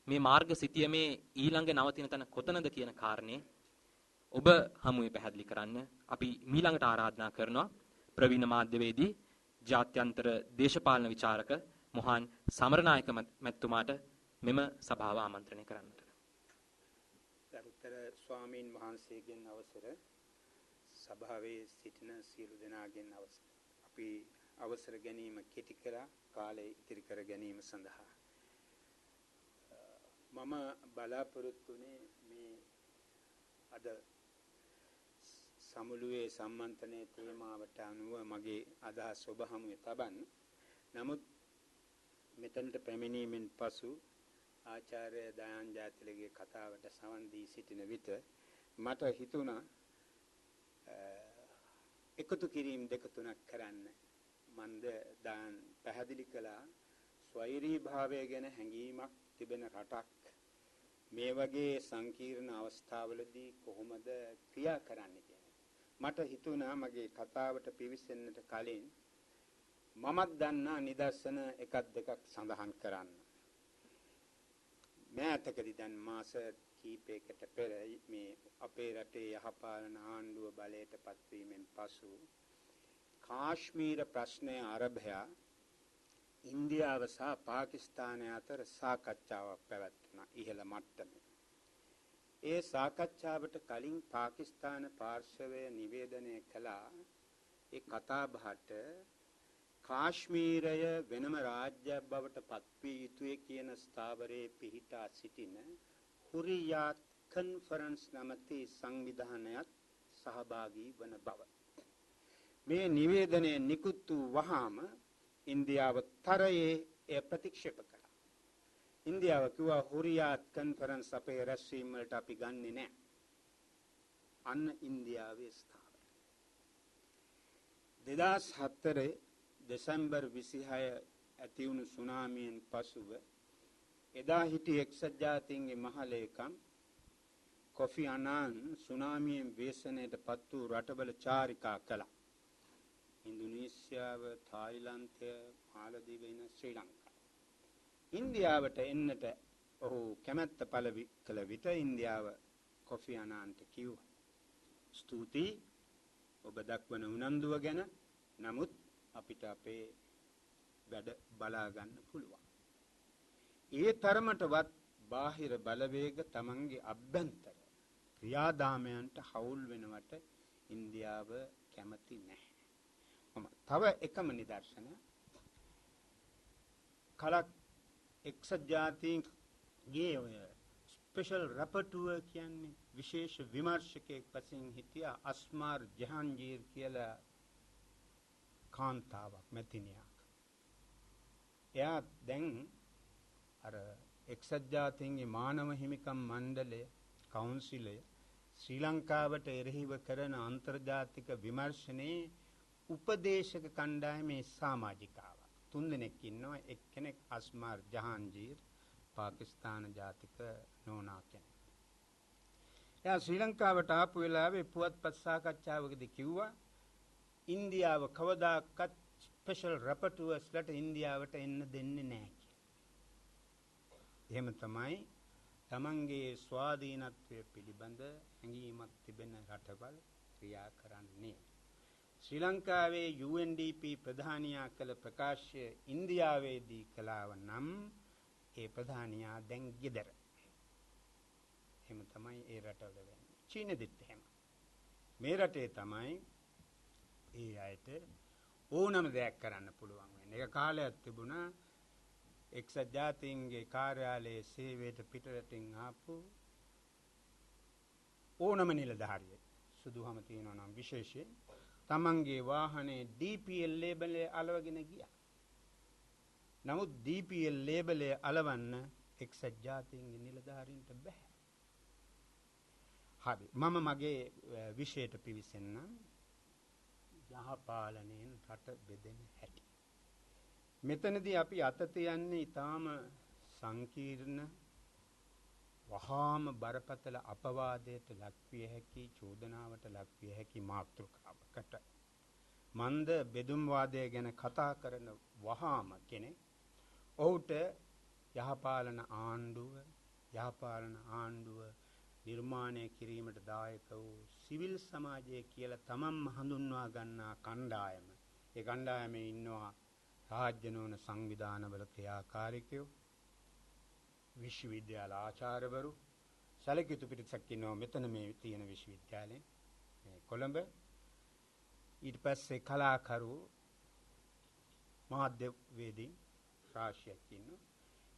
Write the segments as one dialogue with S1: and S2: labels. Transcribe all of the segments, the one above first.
S1: මේ මාර්ග සිතියමේ ඊළඟ නවතින තැන කොතනද කියන කාරණේ ඔබ හමුවේ පැහැදිලි කරන්න අපි ඊළඟට ආරාධනා කරනවා ප්‍රවීණ මාධ්‍යවේදී ජාත්‍යන්තර දේශපාලන විචාරක මොහාන් සමරනායක මැතිතුමාට මෙම සභාව ආමන්ත්‍රණය කරන්නට.
S2: ගරුතර ස්වාමීන් වහන්සේගෙන් අවසර, සභාවේ සිටින සියලු දෙනාගෙන් අවසර. අපි අවසර ගැනීම කෙටි කරලා කාලය ඉතිරි කර ගැනීම සඳහා මම බලාපොරොත්තු වෙන්නේ මේ අද සමුළුවේ සම්මන්ත්‍රණයේ තේමාවට අනුව මගේ අදහස් ඔබ හමුවේ තබන්න. නමුත් මෙතනට පැමිණීමෙන් පසු ආචාර්ය දයාන් ජාතිලගේ කතාවට සවන් දී සිටින විට මට හිතුණා එකතු කිරීම දෙක තුනක් කරන්න. මන්ද දයාන් පැහැදිලි කළා ස්වෛරී භාවය ගැන හැඟීමක් තිබෙන රටක් මේ වගේ සංකීර්ණ අවස්ථාවලදී කොහොමද ක්‍රියා කරන්න කියන එක. මට හිතුණා මගේ කතාවට පිවිසෙන්නට කලින් මමත් දන්නා නිදර්ශන එකක් දෙකක් සඳහන් කරන්න. මෑතකදී දැන් මාස කීපයකට පෙර මේ අපේ රටේ යහපාලන ආණ්ඩුව බලයට පත්වීමෙන් පසු කාශ්මීර ප්‍රශ්නය ආරම්භය ඉන්දියාව සහ පාකිස්තානය අතර සාකච්ඡාවක් පැවැත්වුණා ඉහළ මට්ටමේ. ඒ සාකච්ඡාවට කලින් පාකිස්තාන පාර්ශවය නිවේදනය කළා ඒ කතාබහට කාශ්මීරය වෙනම රාජ්‍යයක් බවට පත්විය යුතුය කියන ස්ථාවරයේ පිහිටා සිටින හුරියාත් කොන්ෆරන්ස් නැමැති සංවිධානයත් සහභාගී වන බව. මේ නිවේදනය නිකුත් වූ වහාම ඉන්දියාව තරයේ එය ප්‍රතික්ෂේප කළා. ඉන්දියාව කිව්වා හුරියාත් කොන්ෆරන්ස් අපේ රැස්වීම වලට අපි ගන්නෙ නැහැ. අන්න ඉන්දියාවේ ස්ථාවරය. 2004 දෙසැම්බර් 26 ඇති වුණු සුනාමියෙන් පසුව එදා හිටි එක්සත් ජාතීන්ගේ මහලේකම් කොෆි අනාන් සුනාමියෙන් වේසනයට පත් වූ රටවල චාරිකා කළා. ඉන්දුනීසියාව, තායිලන්තය, මාලදීව, ශ්‍රී ලංකාව. ඉන්දියාවට එන්නට ඔහු කැමැත්ත පළ කළ විට ඉන්දියාව කොෆි අනාන්ට කිව්වා ස්තුතියි ඔබ දක්වන උනන්දුව ගැන. නමුත් අපිට අපේ වැඩ බලා ගන්න පුළුවන්. ඒ තරමටවත් බාහිර බලවේග තමන්ගේ අභ්‍යන්තර ක්‍රියාදාමයන්ට හවුල් වෙනවට ඉන්දියාව කැමති නැහැ. තව එකම නිදර්ශන කලක් එක්සත් ජාතීන්ගේ ඔය ස්පෙෂල් රැපටුව කියන්නේ විශේෂ විමර්ශකයෙක් වශයෙන් හිටියා අස්මාර් ජහන්ගීර් කියලා කාන්තාවක් මැතිනියක්. එයා දැන් අර එක්සත් ජාතීන්ගේ මානව හිමිකම් මණ්ඩලය කවුන්සිලය ශ්‍රී ලංකාවට එරෙහිව කරන අන්තර්ජාතික විමර්ශනයේ උපදේශක කණ්ඩායමේ සමාජිකාවක්. 3 දෙනෙක් ඉන්නවා. එක්කෙනෙක් අස්මාර් ජහන්ගීර් පාකිස්තාන ජාතික නෝනා කෙනෙක්. එයා ශ්‍රී ලංකාවට ආපු වෙලාවේ පුවත්පත් සාකච්ඡාවකදී කිව්වා ඉන්දියාව කවදාකවත් ස්පෙෂල් රැපටුවර්ස්ලට ඉන්දියාවට එන්න දෙන්නේ නැහැ කියලා. එහෙම තමයි තමන්ගේ ස්වාධීනත්වය පිළිබඳ හැඟීමක් තිබෙන රටවල් ක්‍රියා කරන්නේ. ශ්‍රී ලංකාවේ UNDP ප්‍රධානියා කළ ප්‍රකාශය ඉන්දියාවේදී කළාව නම් ඒ ප්‍රධානියා දැන් ගෙදර. එහෙම තමයි ඒ රටවල වෙන්නේ. චීනෙදිත් එහෙම. මේ රටේ තමයි ඒ අයට ඕනම දෙයක් කරන්න පුළුවන් වෙන්නේ. ඒක කාලයක් තිබුණා එක්සත් ජාතීන්ගේ කාර්යාලයේ සේවයට පිටරටින් ආපු ඕනම නිලධාරියෙක් සුදුහම තියෙනවා නම් විශේෂයෙන් තමන්ගේ වාහනේ DPL ලේබලය අලවගෙන ගියා. නමුත් DPL ලේබලය අලවන්න එක්සත් ජාතීන්ගේ නිලධාරීන්ට බෑ. හරි. මම මගේ විෂයට පිවිසෙන්නම්. යහපාලනයෙන් රට බෙදෙන හැටි. මෙතනදී අපි අත තියන්නේ ඊටාම සංකීර්ණ වහාම බරපතල අපවාදයට ලක්විය හැකි චෝදනාවට ලක්විය හැකි මාතෘකාවකට. මන්ද බෙදුම් වාදය ගැන කතා කරන වහාම කෙනෙක් ඔහුට යහපාලන ආණ්ඩුව යහපාලන ආණ්ඩුව නිර්මාණය කිරීමට දායක වූ සිවිල් සමාජය කියලා තමන්ම හඳුන්වා ගන්නා කණ්ඩායම. ඒ කණ්ඩායමේ ඉන්නවා රාජ්‍ය නොවන සංවිධානවල ක්‍රියාකාරිකයෝ, විශ්වවිද්‍යාල ආචාර්යවරු, සැලකියුතු පිරිසක් ඉන්නවා මෙතන මේ තියෙන විශ්වවිද්‍යාලේ මේ කොළඹ. ඊට පස්සේ කලාකරු, මාධ්‍යවේදී රාශියක් ඉන්නවා.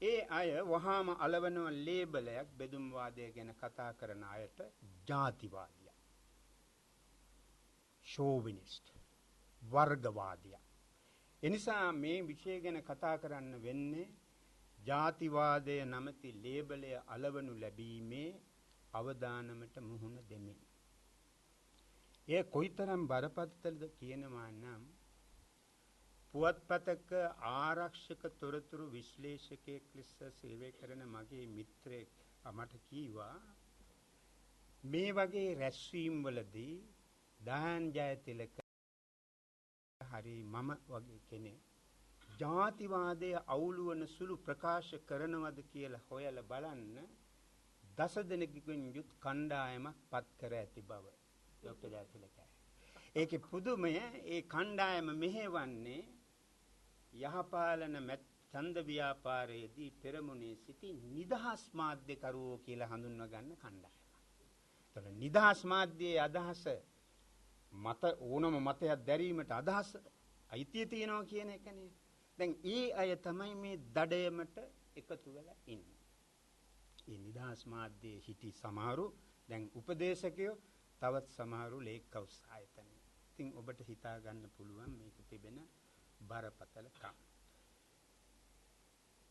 S2: ඒ අය වහාම අලවනව ලේබලයක් බෙදුම් වාදය ගැන කතා කරන අයට ජාතිවාදියා, ෂෝවිනිස්ට්, වර්ගවාදියා. එනිසා මේ විෂය ගැන කතා කරන්න වෙන්නේ ජාතිවාදය නමැති ලේබලය අලවනු ලැබීමේ අවදානමට මුහුණ දෙමින්. එය කොයිතරම් බරපතලද කියනවා නම් පුවත්පතක ආරක්ෂක තොරතුරු විශ්ලේෂකයෙක් ලෙස සේවය කරන මගේ මිත්‍රයෙක් මට කීවා මේ වගේ රැස්වීම් වලදී දායන් ජයතිලක හරි මම වගේ කෙනෙක් ජාතිවාදය අවුලුවන සුළු ප්‍රකාශ කරනවද කියලා හොයලා බලන්න දස දෙනෙකුගෙන් යුත් කණ්ඩායමක් පත් කර ඇති බව ડોક્ટર ජයතිලකයි. ඒකේ පුදුමය ඒ කණ්ඩායම මෙහෙවන්නේ යහපාලන ඡන්ද ව්‍යාපාරයේදී පෙරමුණේ සිටි නිදහස් මාධ්‍යකරුවෝ කියලා හඳුන්වා ගන්න කණ්ඩායම. ඒතර නිදහස් මාධ්‍යයේ අදහස මත ඕනම මතයක් දැරීමට අදහස අයිතිය තියෙනවා කියන එකනේ. දැන් ඒ අය තමයි මේ දඩයමට එකතු වෙලා ඉන්නේ. මේ නිදහස් මාධ්‍යයේ හිටි සමහරු දැන් උපදේශකයෝ, තවත් සමහරු ලේක්කවුස් ආයතනය. ඉතින් ඔබට හිතා ගන්න පුළුවන් මේක තිබෙන බරපතලකම්.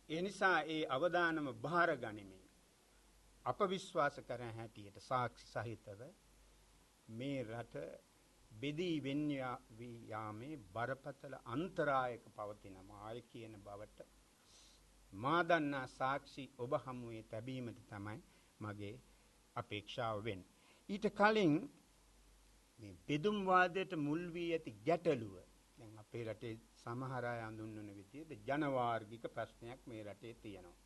S2: ඒ නිසා ඒ අවදානම බාර ගනිමින් අප විශ්වාස කරන හැටියට සාක්ෂි සහිතව මේ රට බෙදී යාමේ බරපතල අන්තරායක පවතිනමායි කියන බවට මා දන්නා සාක්ෂි ඔබ හමුවේ තැබීමට තමයි මගේ අපේක්ෂාව වෙන්නේ. ඊට කලින් මේ බෙදුම් වාදයට මුල් වී ඇති ගැටලුව දැන් අපේ රටේ සමහර අය හඳුන්වන විදිහට ජනවාර්ගික ප්‍රශ්නයක් මේ රටේ තියෙනවා.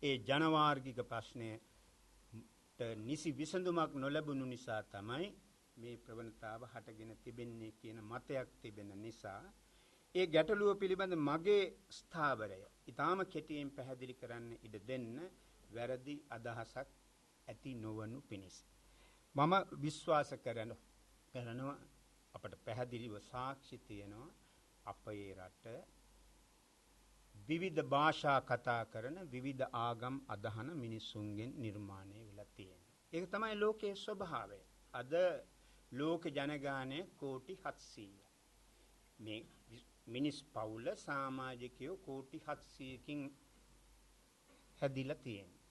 S2: ඒ ජනවාර්ගික ප්‍රශ්නයට නිසි විසඳුමක් නොලැබුණු නිසා තමයි මේ ප්‍රවණතාව හටගෙන තිබෙන්නේ කියන මතයක් තිබෙන නිසා ඒ ගැටලුව පිළිබඳ මගේ ස්ථාවරය ඊටාම කෙටියෙන් පැහැදිලි කරන්න ඉඩ දෙන්න වැරදි අදහසක් ඇති නොවනු පිණිස. මම විශ්වාස කරනවා අපට පැහැදිලිව සාක්ෂි තියෙනවා අපේ රට විවිධ භාෂා කතා කරන විවිධ ආගම් අදහන මිනිසුන්ගෙන් නිර්මාණය වෙලා තියෙනවා. ඒක තමයි ලෝකයේ ස්වභාවය. අද ලෝක ජනගහනය කෝටි 700ක්. මේ මිනිස් පවුල සමාජිකයෝ කෝටි 700කින් හැදිලා තියෙනවා.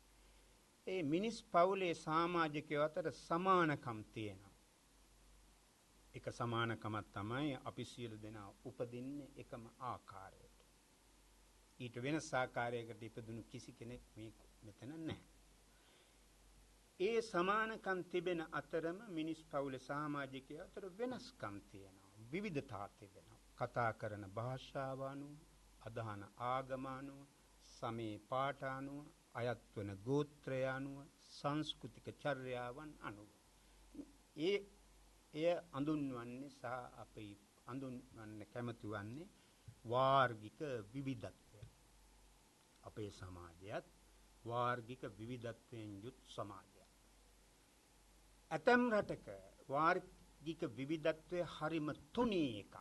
S2: ඒ මිනිස් පවුලේ සමාජිකයෝ අතර සමානකම් තියෙනවා. එක සමානකමක් තමයි අපි සියලු දෙනා උපදින්නේ එකම ආකාරයට. ඊට වෙනස් ආකාරයකට ඉපදුණු කිසි කෙනෙක් මේ මෙතන නැහැ. ඒ සමානකම් තිබෙන අතරම මිනිස් පවුලේ සමාජිකයෝ අතර වෙනස්කම් තියෙනවා. විවිධතා තිබෙනවා. කතා කරන භාෂාව අනුව, අදහන ආගම අනුව, සමේ පාඨ අනුව, අයත් වන ගෝත්‍රය අනුව, සංස්කෘතික චර්යාවන් අනුව. එය අඳුන්වන්නේ සහ අපි අඳුන්වන්න කැමති වන්නේ වාර්ගික විවිධත්වය. අපේ සමාජයත් වාර්ගික විවිධත්වයෙන් යුත් සමාජයක්. ඇතැම් රටක වාර්ගික විවිධත්වය හරිම තුනී එකක්.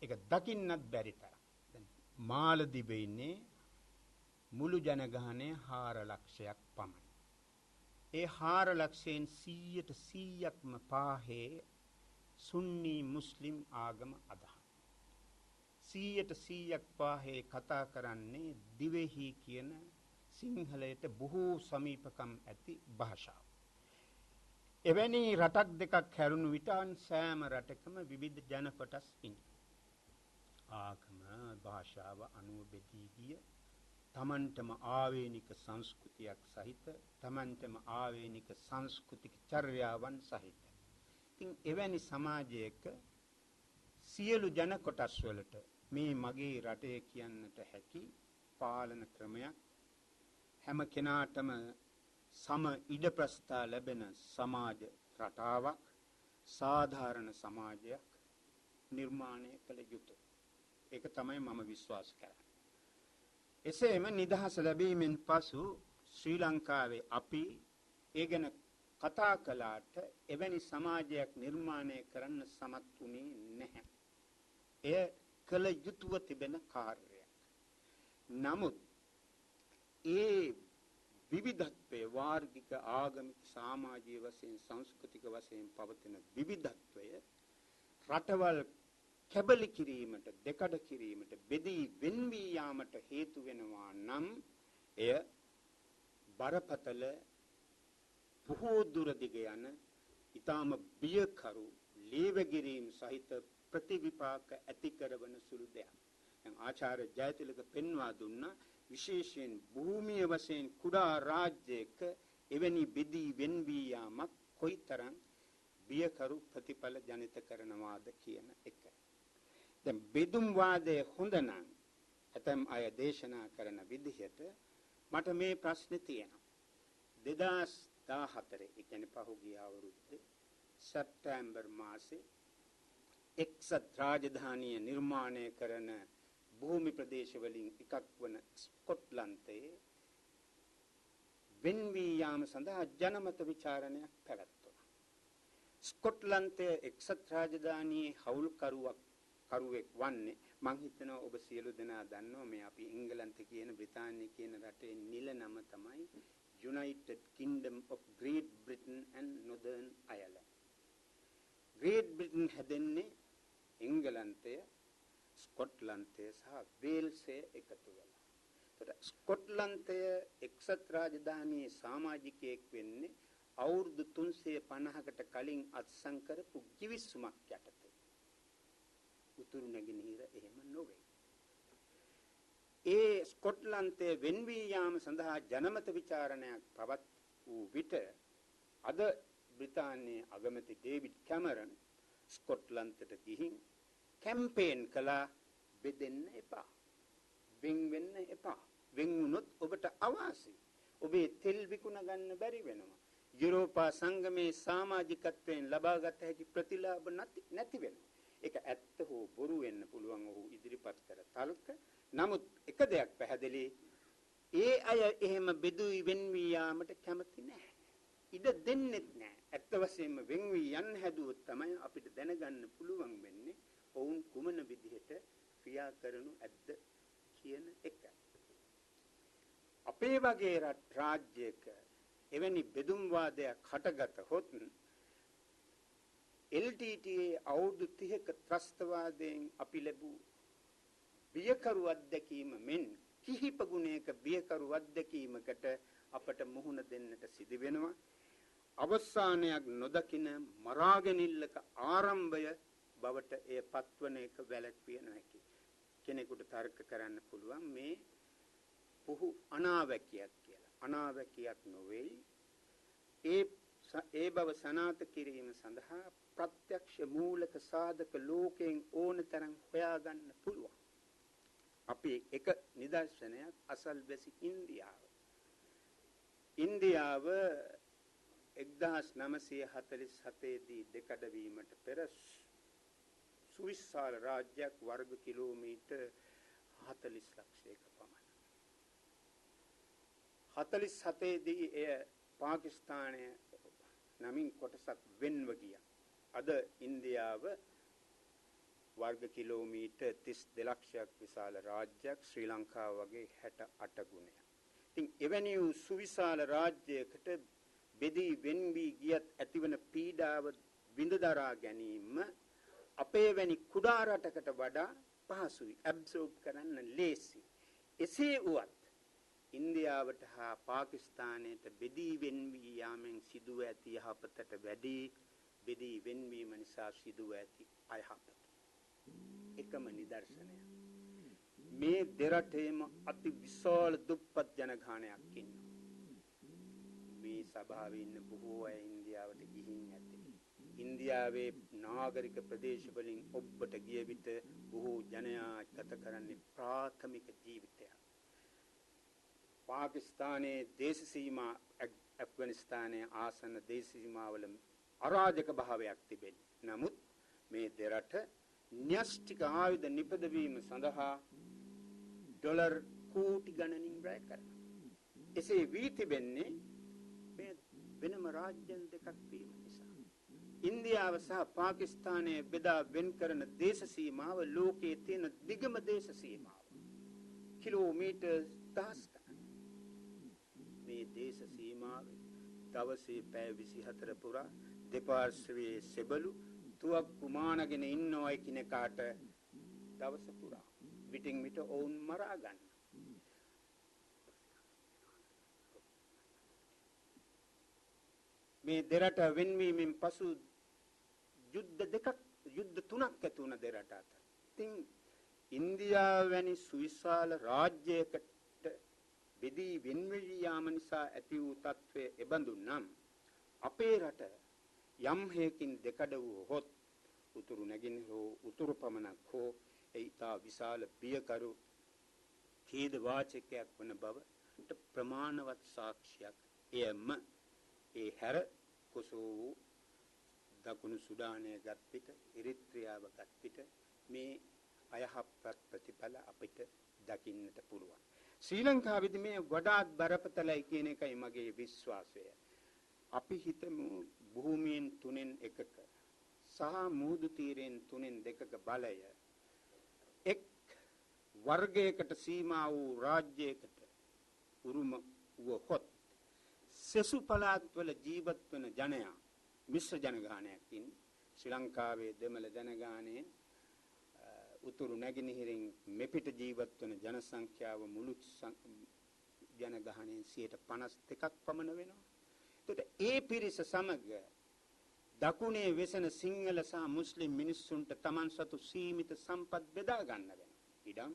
S2: ඒක දකින්නත් බැරි තරම්. දැන් මාලදිවයිනේ ඉන්නේ මුළු ජනගහනය 4 ලක්ෂයක් පමණයි. ඒ 4 ලක්ෂයෙන් 100%ක්ම පාහේ සුන්නි මුස්ලිම් ආගම අදහන. 100%ක් පාහේ කතා කරන්නේ දිවෙහි කියන සිංහලයට බොහෝ සමීපකම් ඇති භාෂාව. එවැනි රටක් දෙකක් හැරුණු විට සෑම රටකම විවිධ ජන කොටස් ඉන්නේ. ආගම භාෂාව අනුව බෙදී ගිය තමන්ටම ආවේනික සංස්කෘතියක් සහිත තමන්ටම ආවේනික සංස්කෘතික චර්යාවන් සහිත. ඉතින් එවැනි සමාජයක සියලු ජන කොටස් වලට මේ මගේ රටේ කියන්නට හැකි පාලන ක්‍රමයක් හැම කෙනාටම සම ඉඩ ප්‍රස්ථා ලැබෙන සමාජ රටාවක් සාධාරණ සමාජයක් නිර්මාණය කළ යුතුය. ඒක තමයි මම විශ්වාස කරන්නේ. එසේම නිදහස ලැබීමෙන් පසු ශ්‍රී ලංකාවේ අපි ඒ ගැන කතා කළාට එවැනි සමාජයක් නිර්මාණය කරන්න සමත් වුණේ නැහැ. එය කළ යුතුව තිබෙන කාර්යයක්. නමුත් ඒ විවිධත්වයේ වාර්ගික ආගමික සමාජීය වශයෙන් සංස්කෘතික වශයෙන් පවතින විවිධත්වය රටවල් කැබලි කිරීමට දෙකඩ කිරීමට බෙදී වෙන්වී යාමට හේතු වෙනවා නම් එය බරපතල බොහෝ දුර දිග යන ඊටම බියකරු ලේවගිරීම් සහිත ප්‍රතිවිපාක ඇති කරවන සුළු දෙයක්. දැන් ආචාර්ය ජයතිලක පෙන්වා දුන්නා විශේෂයෙන් භූමිය වශයෙන් කුඩා රාජ්‍යයක එවැනි බෙදී වෙන්වී යාමක් කොයිතරම් බියකරු ප්‍රතිඵල ජනිත කරනවාද කියන එක. දැන් බෙදුම් වාදයේ හොඳ නම් ඇතම් අය දේශනා කරන විදිහට මට මේ ප්‍රශ්නේ තියෙනවා. 2014 ඒ කියන්නේ පහුගිය අවුරුද්දේ සැප්තැම්බර් මාසේ එක්සත් රාජධානිය නිර්මාණය කරන භූමි ප්‍රදේශ වලින් එකක් වන ස්කොට්ලන්තයේ වෙන්වී යාම සඳහා ජනමත විචාරණයක් පැවැත්වුණා. ස්කොට්ලන්තයේ එක්සත් රාජධානියේ හවුල්කරුවෙක් වන්නේ මං හිතනවා ඔබ සියලු දෙනා දන්නවා මේ අපි එංගලන්තේ කියන බ්‍රිතාන්‍ය කියන රටේ නිල නම තමයි United Kingdom of Great Britain and Northern Ireland. Great Britain හැදෙන්නේ එංගලන්තය, ස්කොට්ලන්තය සහ වේල්සය එකතු වෙලා. ඒකට ස්කොට්ලන්තය එක්සත් රාජධානියේ සමාජිකයෙක් වෙන්නේ අවුරුදු 350කට කලින් අත්සන් කරපු කිවිසුමක් යටතේ. උතුරු නැගෙනහිර එහෙම නොවේ. ඒ ස්කොට්ලන්තයේ වෙන්වී යාම සඳහා ජනමත විචාරණයක් පවත් වූ විට අද බ්‍රිතාන්‍යයේ අගමැති ඩේවිඩ් කැමරන් ස්කොට්ලන්තයට ගිහින් කැම්පේන් කළා බෙදෙන්න එපා. වෙන් වෙන්න එපා. වෙන් වුණොත් ඔබට අවාසි. ඔබේ තෙල් විකුණ ගන්න බැරි වෙනවා. යුරෝපා සංගමේ සමාජිකත්වයෙන් ලබාගත හැකි ප්‍රතිලාභ නැති වෙනවා. ඒක ඇත්ත හෝ බොරු වෙන්න පුළුවන් ඔහු ඉදිරිපත් කර තල්ක. නමුත් එක දෙයක් පැහැදිලි. ඒ අය එහෙම බෙදුයි වෙන්වී යාමට කැමති නැහැ. ඉඩ දෙන්නෙත් නැහැ. ඇත්ත වශයෙන්ම වෙන්වී යන්න හැදුවොත් තමයි අපිට දැනගන්න පුළුවන් වෙන්නේ ඔවුන් කුමන විදිහට ක්‍රියා කරනු ඇද්ද කියන එක. අපේ වගේ රාජ්‍යයක එවැනි බෙදුම් වාදයක් හටගත හොත් LTTE අවුරුදු 30ක ත්‍රස්තවාදයෙන් අපි ලැබූ බියකරු අත්දැකීම මෙන් කිහිප ගුණයක බියකරු අත්දැකීමකට අපට මුහුණ දෙන්නට සිදු වෙනවා. අවසානයක් නොදකින මරාගෙනිල්ලක ආරම්භය බවට එය පත්වන එක වැළැක්විය නොහැකි. කෙනෙකුට තර්ක කරන්න පුළුවන් මේ පුහු අනාවැකියක් කියලා. අනාවැකියක් නොවේ. ඒ බව සනාත කිරීම සඳහා ප්‍රත්‍යක්ෂ මූලක සාධක ලෝකයෙන් ඕන තරම් හොයාගන්න පුළුවන්. අපි එක නිදර්ශනයක් අසල්වැසි ඉන්දියාව. ඉන්දියාව 1947 දී දෙකඩ වීමට පෙර සුවිශාල රාජ්‍යයක් වර්ග කිලෝමීටර් 40 ලක්ෂයක පමණ. 47 දී එය පාකිස්තානය නමින් කොටසක් වෙන්ව ගියා. අද ඉන්දියාව වර්ග කිලෝමීටර් 32 ලක්ෂයක් විශාල රාජ්‍යයක් ශ්‍රී ලංකාව වගේ 68 ගුණයක්. ඉතින් එවැනි වූ සුවිශාල රාජ්‍යයකට බෙදී වෙන්වී ගියත් ඇතිවන පීඩාව විඳ දරා ගැනීම අපේ වැනි කුඩා රටකට වඩා පහසුයි. ඇබ්සෝබ් කරන්න ලේසි. එසේ වුවත් ඉන්දියාවට හා පාකිස්තානයට බෙදී වෙන්වී යාමෙන් සිදුව ඇති යහපතට වැඩි බෙදී වෙන්වීම නිසා සිදුව ඇති අයහපත. එකම නිදර්ශනය. මේ දෙරටේම අති විශාල දුප්පත් ජනගහනයක් ඉන්නවා. මේ සභාවේ ඉන්න බොහෝ අය ඉන්දියාවට ගිහින් ඇති. ඉන්දියාවේ නාගරික ප්‍රදේශ වලින් ඔබට ගිය විට බොහෝ ජනයා ගත කරන්නේ ප්‍රාථමික ජීවිතයක්. පාකිස්තානයේ දේශ සීමා ඇෆ්ගනිස්තානයේ ආසන්න දේශ සීමාවල අරාජක භාවයක් තිබෙනවා. නමුත් මේ දෙරට න්‍යෂ්ටික ආයුධ නිපදවීම සඳහා ඩොලර් කෝටි ගණනින් වැය කරනවා. එසේ වී තිබෙන්නේ මේ වෙනම රාජ්‍යන් දෙකක් වීම නිසා. ඉන්දියාව සහ පාකිස්තානය බෙදා වෙන් කරන දේශ සීමාව ලෝකයේ තියෙන දිගම දේශ සීමාව. කිලෝමීටර් 1000 මේ දේශ සීමාවේ දවසේ පැය 24 පුරා දෙපාර්ශ්වයේ සෙබළු තුවක්කු මානගෙන ඉන්නවයි කිනකාට දවස පුරා විටින් විට ඔවුන් මරා ගන්න. මේ දෙරට වෙන්වීමෙන් පසු යුද්ධ තුනක් ඇති වුණ දෙරට අතර. ඉතින් ඉන්දියාව වැනි සුවිශාල රාජ්‍යයකට බෙදී වෙන්වී යාම නිසා ඇති වූ තත්ත්වය එබඳු නම් අපේ රට යම් හේකින් දෙකඩ වූ උතුරු නැගින් හෝ උතුරු පමණක් හෝ ඒතා විශාල බියකරු ඛේද වාචකයක් වන බවට ප්‍රමාණවත් සාක්ෂියක් එයම ඒ හැර කොසෝවෝ දකුණු සුඩානය ගත් පිට ඉරිත්‍රියාව ගත් පිට මේ අයහපත් ප්‍රතිඵල අපිට දකින්නට පුළුවන්. ශ්‍රී ලංකාවේදී මේ වඩාත් බරපතලයි කියන එකයි මගේ විශ්වාසය. අපි හිතමු භූමියෙන් 3/1 සහ මුහුදු තීරයෙන් 3/2 බලය එක් වර්ගයකට සීමා වූ රාජ්‍යයකට උරුම වූහොත් සෙසු පළාත්වල ජීවත් වන ජනයා මිශ්‍ර ජනගහනයකින් ශ්‍රී ලංකාවේ දෙමළ ජනගහනයෙන් උතුරු නැගෙනහිරින් මෙපිට ජීවත් වන ජන සංඛ්‍යාව මුළු ජනගහනයෙන් 52%ක් පමණ වෙනවා. එතකොට ඒ පිරිස සමග දකුණේ වෙසෙන සිංහල සහ මුස්ලිම් මිනිස්සුන්ට Taman සතු සීමිත සම්පත් බෙදා ගන්න වෙනවා. ඉඩම්,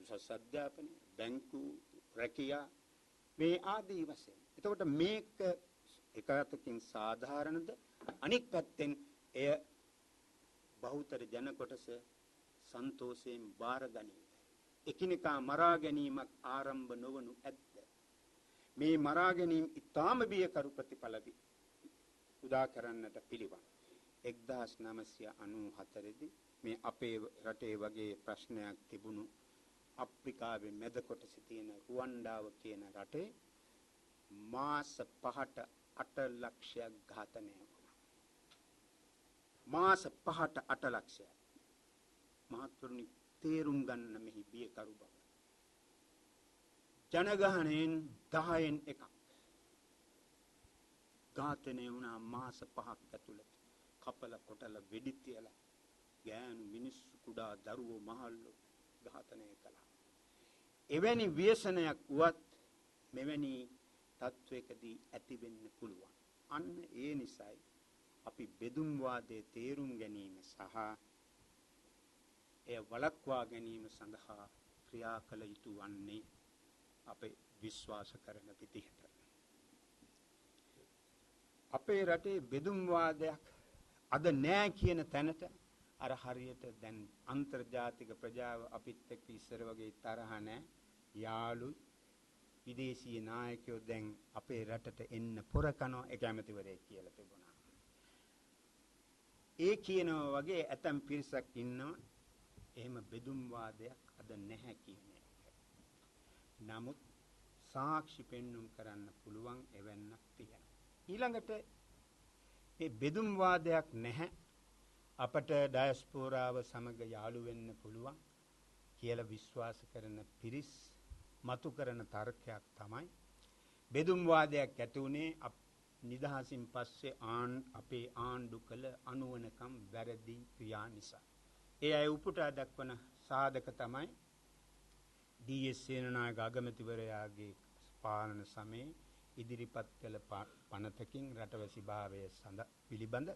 S2: උසස් අධ්‍යාපනය, බැංකු, රැකියා මේ ආදී වශයෙන්. එතකොට මේක එක අතකින් සාධාරණද අනික් පැත්තෙන් එය බහුතර ජන කොටස සන්තෝෂයෙන් බාර ගනීද? එකිනෙකා මරා ගැනීමක් ආරම්භ නොවනු ඇද්ද? මේ මරා ගැනීම ඊටාම බියකරු ප්‍රතිඵල උදා කරන්නට පිළිවන්. 1994 දී මේ අපේ රටේ වගේ ප්‍රශ්නයක් තිබුණු අප්‍රිකාවේ මැද කොටසේ තියෙන රුවන්ඩාව කියන රටේ මාස 5ට 8 ලක්ෂයක් ඝාතනය වුණා. මාස 5ට 8 ලක්ෂයක්. මහත්වරුනි තේරුම් ගන්න මෙහි බියකරු බව. ජනගහනයෙන් 10න් එකක් ඝාතනය වුණා මාස 5ක් ඇතුළත. කපල කොටල වෙඩි තියලා ගෑනු මිනිස්සු කුඩා දරුවෝ මහල්ලෝ ඝාතනය කළා. එවැනි ව්‍යසනයක් වුවත් මෙවැනි තත්වයකදී ඇති වෙන්න පුළුවන්. අන්න ඒ නිසායි අපි බෙදුම් වාදයේ තේරුම් ගැනීම සහ එය වළක්වා ගැනීම සඳහා ක්‍රියා කළ යුතු වන්නේ අපේ විශ්වාස කරන විදිහට. අපේ රටේ බෙදුම් වාදයක් අද නෑ කියන තැනට අර හරියට දැන් අන්තර්ජාතික ප්‍රජාව අපිත් එක්ක ඉස්සර වගේ තරහ නෑ. යාළුයි විදේශීය නායකයෝ දැන් අපේ රටට එන්න පොර කනවා ඒක ඇමතිවරයෙක් කියලා තිබුණා. ඒ කියනවා වගේ ඇතම් පිරිසක් ඉන්නවා එහෙම බෙදුම් වාදයක් අද නැහැ කියන එක. නමුත් සාක්ෂි පෙන්눔 කරන්න පුළුවන් එවන්නක් තියෙනවා. ඊළඟට මේ බෙදුම් වාදයක් නැහැ අපට ඩයස්පෝරාව සමග යාළු වෙන්න පුළුවන් කියලා විශ්වාස කරන පිරිස් මතු කරන තර්කයක් තමයි බෙදුම් වාදයක් ඇති උනේ නිදහසින් පස්සේ අපේ ආණ්ඩු කළ අනුවණකම් වැරදි ක්‍රියා නිසා. ඒ අය උපුටා දක්වන සාධක තමයි ඩී.එස්. සේනනායක අගමැතිවරයාගේ පාලන සමයේ ඉදිරිපත් කළ පනතකින් රටවැසි භාවය පිළිබඳ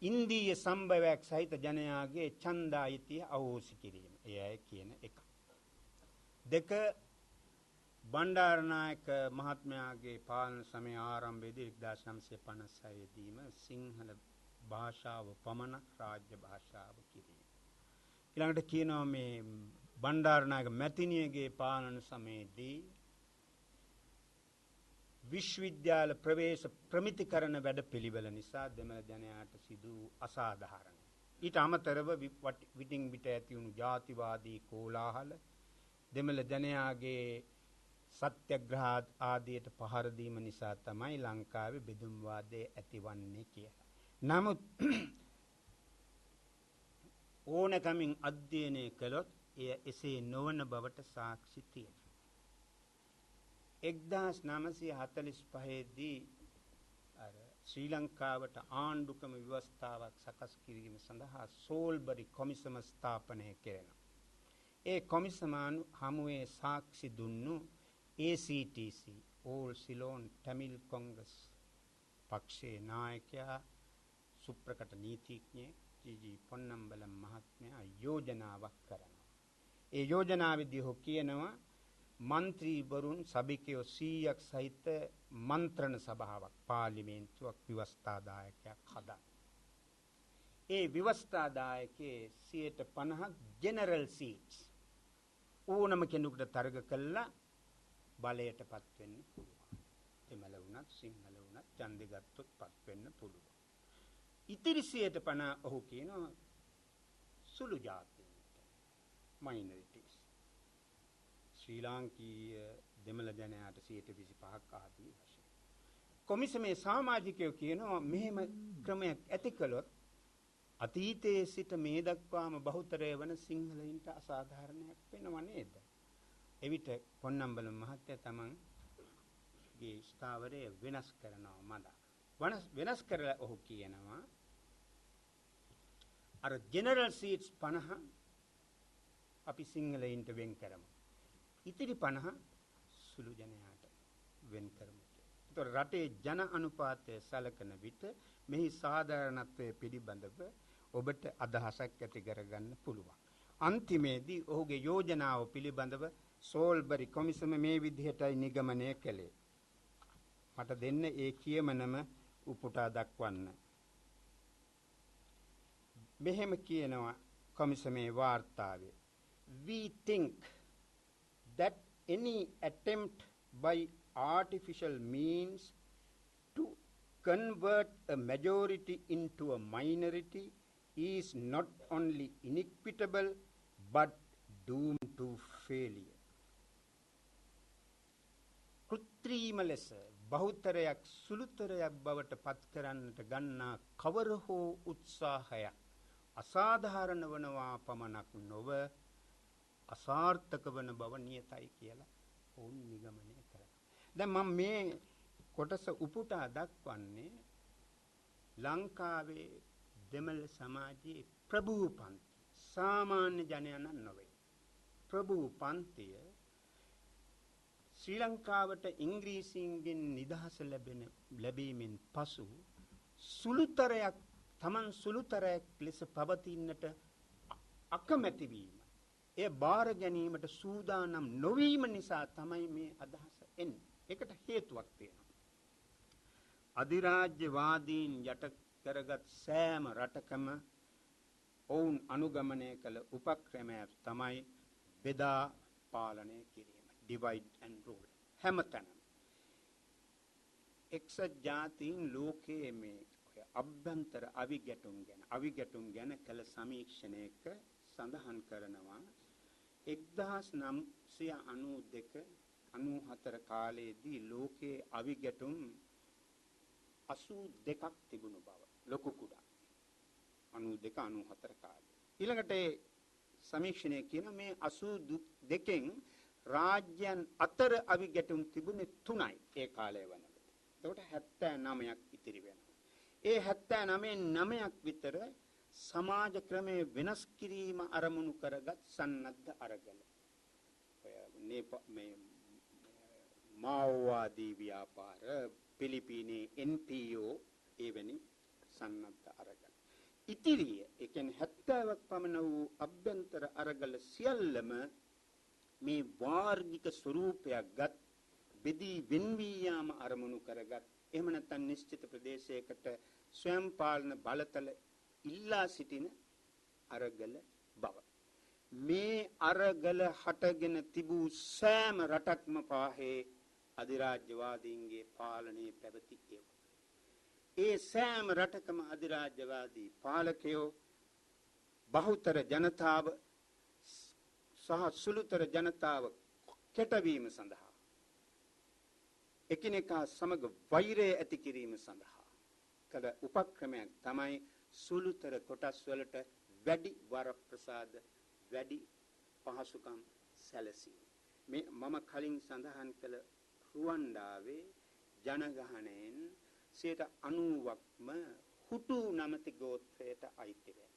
S2: ඉන්දීය සම්භවයක් සහිත ජනයාගේ ඡන්දායිතිය අවෝසි කිරීම. ඒ අය කියන එක. දෙක බණ්ඩාරනායක මහත්මයාගේ පාලන සමය ආරම්භයේදී 1956 දීම සිංහල භාෂාව පමණක් රාජ්‍ය භාෂාව කිරීම. ඊළඟට කියනවා මේ බණ්ඩාරනායක මැතිනියගේ පාලන සමයේදී විශ්වවිද්‍යාල ප්‍රවේශ ප්‍රමිතිකරණ වැඩපිළිවෙල නිසා දෙමළ ජනයාට සිදු අසාධාරණ. ඊට අමතරව විටින් විට ඇති වුණු ජාතිවාදී කෝලාහල දෙමළ ජනයාගේ සත්‍යග්‍රහ ආදියට පහර දීම නිසා තමයි ලංකාවේ බෙදුම් වාදය ඇතිවන්නේ කියලා. නමුත් ඕනකමින් අධ්‍යයනය කළොත් එය එසේ නොවන බවට සාක්ෂි තියෙනවා. 1945 දී ශ්‍රී ලංකාවට ආණ්ඩුක්‍රම ව්‍යවස්ථාවක් සකස් කිරීම සඳහා සෝල්බරි කොමිසම ස්ථාපනය කෙරෙනවා. ඒ කොමිසම හමුවේ සාක්ෂි දුන්නු ACTC all Ceylon Tamil Congress පක්ෂයේ නායකයා සුප්‍රකට නීතිඥයෙක් ජී පොන්නම්බලම් මහත්මයා යෝජනාවක් කරනවා. ඒ යෝජනාවේදී ඔහු කියනවා මන්ත්‍රීවරුන් සභිකයෝ 100ක් සහිත මන්ත්‍රණ සභාවක් පාර්ලිමේන්තුවක් ව්‍යවස්ථාදායකයක් හදන්න. ඒ ව්‍යවස්ථාදායකයේ 50% ජෙනරල් සීට්ස් ඕනම කෙනෙකුට තරග කළා බලයටපත් වෙන්න පුළුවන්. දෙමළ වුණත් සිංහල වුණත් ඡන්දෙ ගත්තොත් පත් වෙන්න පුළුවන්. ඉතිරි 50% ඔහු කියනවා සුළු ජාතීන්ට මයිනරිටිස්. ශ්‍රී ලාංකීය දෙමළ ජනයාට 25% ආදී වශයෙන්. කොමිසමේ සමාජිකයෝ කියනවා මෙහෙම ක්‍රමයක් ඇති කළොත් අතීතයේ සිට මේ දක්වාම බහුතරය වන සිංහලයින්ට අසාධාරණයක් වෙනව නේද? එවිට පොන්නම්බලම් මහත්තයා තමන්ගේ ස්ථාවරය වෙනස් කරනවා මදා. වෙනස් කරලා ඔහු කියනවා අර ජෙනරල් සීට්ස් 50 අපි සිංහලයින්ට වෙන් කරමු. ඉතිරි 50 සුළු ජනයාට වෙන් කරමු. ඒතර රටේ ජන අනුපාතය සැලකන විට මෙහි සාධාරණත්වයේ පිළිබඳව ඔබට අදහසක් ඇති කරගන්න පුළුවන්. අන්තිමේදී ඔහුගේ යෝජනාව පිළිබඳව සෝල්බරි කොමිසම මේ විදිහටයි නිගමනය කළේ. මට දෙන්න ඒ කියමනම උපුටා දක්වන්න. මෙහෙම කියනවා කොමිසමේ වාර්තාවේ. We think that any attempt by artificial means to convert a majority into a minority is not only inequitable but doomed to failure. කෘත්‍රිම ලෙස බහුතරයක් සුළුතරයක් බවට පත් කරන්නට ගන්නා කවර හෝ උත්සාහයක් අසාධාරණ වනවා පමණක් නොව අසාර්ථක වන බව නියතයි කියලා ඔවුන් නිගමනය කරනවා. දැන් මම මේ කොටස උපුටා දක්වන්නේ ලංකාවේ දෙමළ සමාජයේ ප්‍රභූ පන්ති සාමාන්‍ය ජනයන් නොවේ. ප්‍රභූ පන්තිය ශ්‍රී ලංකාවට ඉංග්‍රීසීන්ගෙන් නිදහස ලැබීමෙන් පසු සුළුතරයක් තමන් සුළුතරයක් ලෙස පවතින්නට අකමැති වීම එය බාර ගැනීමට සූදානම් නොවීම නිසා තමයි මේ අදහස එන්නේ. ඒකට හේතුවක් තියෙනවා. අධිරාජ්‍යවාදීන් යට කරගත් සෑම රටකම ඔවුන් අනුගමනය කළ උපක්‍රමයක් තමයි බෙදා පාලනය කිරීම. divide and rule. හැමතැනම එක්සත් ජාතීන් ලෝකයේ මේ අභ්‍යන්තර අවිගැටුම් ගැන කළ සමීක්ෂණයක සඳහන් කරනවා 1992-94 කාලයේදී ලෝකයේ අවිගැටුම් 82ක් තිබුණු බව ලොකු කුඩා 92-94 කාලේ. ඊළඟට සමීක්ෂණය කියන මේ 82කින් රාජ්‍යයන් අතර අවිගැටුම් තිබුණේ 3යි ඒ කාලය වනකොට. එතකොට 79ක් ඉතිරි වෙනවා. ඒ 79ක් විතර සමාජ ක්‍රමයේ වෙනස් කිරීම අරමුණු කරගත් සන්නද්ධ අරගල. මේ මාओवादी ව්‍යාපාර පිලිපීනයේ NPO එවැනි සන්නද්ධ අරගල. ඉතිරිය ඒ කියන්නේ 70ක් පමණ වූ අභ්‍යන්තර අරගල සියල්ලම මේ වාර්ගික ස්වරූපයක් ගත් බෙදී වෙන්වී යාම අරමුණු කරගත් එහෙම නැත්නම් නිශ්චිත ප්‍රදේශයකට ස්වයං පාලන බලතල ඉල්ලා සිටින අරගල බව. මේ අරගල හටගෙන තිබූ සෑම රටක්ම පාහේ අධිරාජ්‍යවාදීන්ගේ පාලනයේ පැවති ඒවා. ඒ සෑම රටකම අධිරාජ්‍යවාදී පාලකයෝ බහුතර ජනතාව සහ සුළුතර ජනතාව කෙටවීම සඳහා එකිනෙකා සමග වෛරය ඇති කිරීම සඳහා කළ උපක්‍රමයක් තමයි සුළුතර කොටස් වලට වැඩි වරප්‍රසාද වැඩි පහසුකම් සැලසීම. මේ මම කලින් සඳහන් කළ රුවන්ඩාවේ ජනගහනයෙන් 90%ක්ම හුටු නමැති ගෝත්‍රයට අයිති වේ.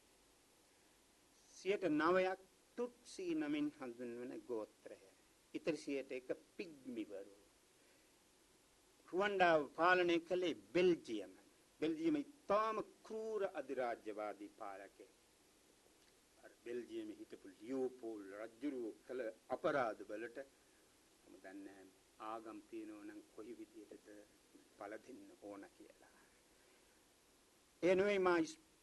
S2: 9%ක් තුට්සි නමින් හඳුන්වන ගෝත්‍රය. ඉතිරි 1% පිග්මිවරු. රුවන්ඩාව පාලනය කළේ බෙල්ජියම. බෙල්ජියම ඉතාම ක්‍රූර අධිරාජ්‍යවාදී පාලකයෙක්. බෙල්ජියමේ හිටපු ලියෝපෝල් රජුරෝ කළ අපරාධ වලට මම දන්නේ ආගම් තියනෝ නම් කොයි විදියටද පළ දෙන්න ඕන කියලා. ඒ නෙවෙයි මා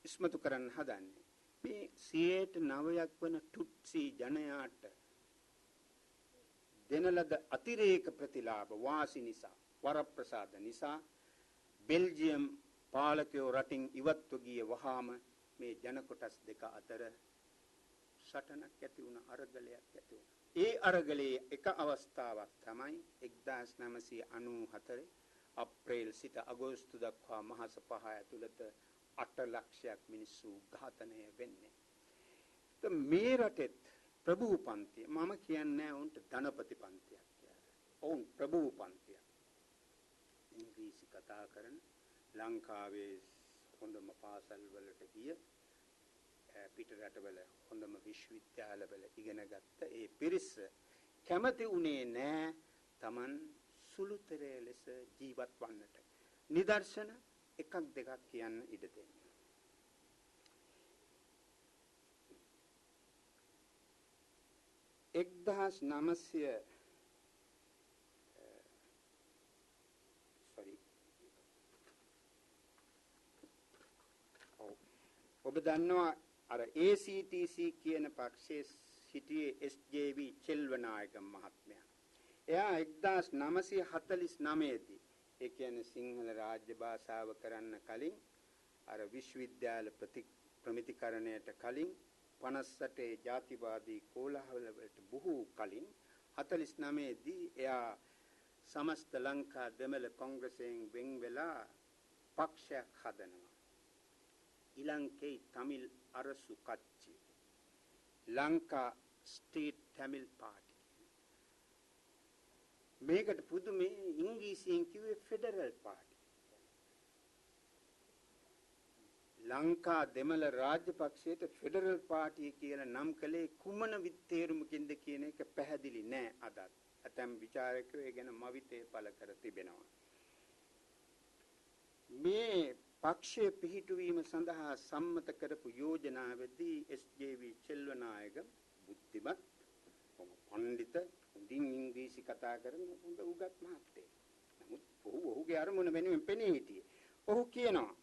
S2: ඉස්මතු කරන්න හදන්නේ. මේ 9% වන තුට්සි ජනයාට දෙන ලද අතිරේක ප්‍රතිලාභ වාසි නිසා වරප්‍රසාද නිසා බෙල්ජියම් පාලකයෝ රටින් ඉවත්ව ගිය වහාම මේ ජන කොටස් දෙක අතර සටනක් ඇති වුණ අරගලයක් ඇති වුණා. ඒ අරගලයේ එක අවස්ථාවක් තමයි 1994 අප්‍රේල් සිට අගෝස්තු දක්වා මාස 5 ඇතුළත 8 ලක්ෂයක් මිනිස්සු ඝාතනය වෙන්නේ. මේ රටෙත් ප්‍රභූ පන්තිය මම කියන්නේ උන්ට ධනපති පන්තියක් කියලා. ඔවුන් ප්‍රභූ පන්තියක්. ඉංග්‍රීසි කතා කරන ලංකාවේ හොඳම පාසල් වලට ගිය පිට රටවල හොඳම විශ්වවිද්‍යාලවල ඉගෙන ගත්ත ඒ පිරිස කැමති උනේ නෑ Taman සුළුතරය ලෙස ජීවත් වන්නට. නිදර්ශන එකක් දෙකක් කියන්න ඉඩ දෙන්න. ඔබ දන්නවා අර ACTC කියන පක්ෂයේ සිටියේ SJV චෙල්වනායක මහත්මයා. එයා 1949 දී ඒ කියන්නේ සිංහල රාජ්‍ය භාෂාව කරන්න කලින් අර විශ්වවිද්‍යාල ප්‍රමිතිකරණයට කලින් 58 ජාතිවාදී කෝලහල වලට බොහෝ කලින් 49 දී එයා සමස්ත ලංකා දෙමළ කොංග්‍රසයෙන් වෙන් වෙලා පක්ෂයක් හදනවා. Ilankai Tamil අරසු Kachchi Lanka state Tamil party. මේකට පුදුමේ ඉංග්‍රීසියෙන් කිව්වේ ෆෙඩරල් පාටි. ලංකා දෙමළ රාජ්‍ය පක්ෂයට ෆෙඩරල් පාටිය කියලා නම් කළේ කුමන විත්තේරුමකින්ද කියන එක පැහැදිලි නෑ අදත්. ඇතැම් විචාරකයෝ ඒ ගැන මවිතේ පළ කර තිබෙනවා. මේ පක්ෂය පිහිටුවීම සඳහා සම්මත කරපු යෝජනාවේදී SJV චෙල්වනායක බුද්ධිමත් පඬිත හොඳින් ඉංග්‍රීසි කතා කරන හොඳ උගත් මහත්තයෙක්. නමුත් ඔහුගේ අරමුණ වෙනුවෙන් පෙනී හිටියේ. ඔහු කියනවා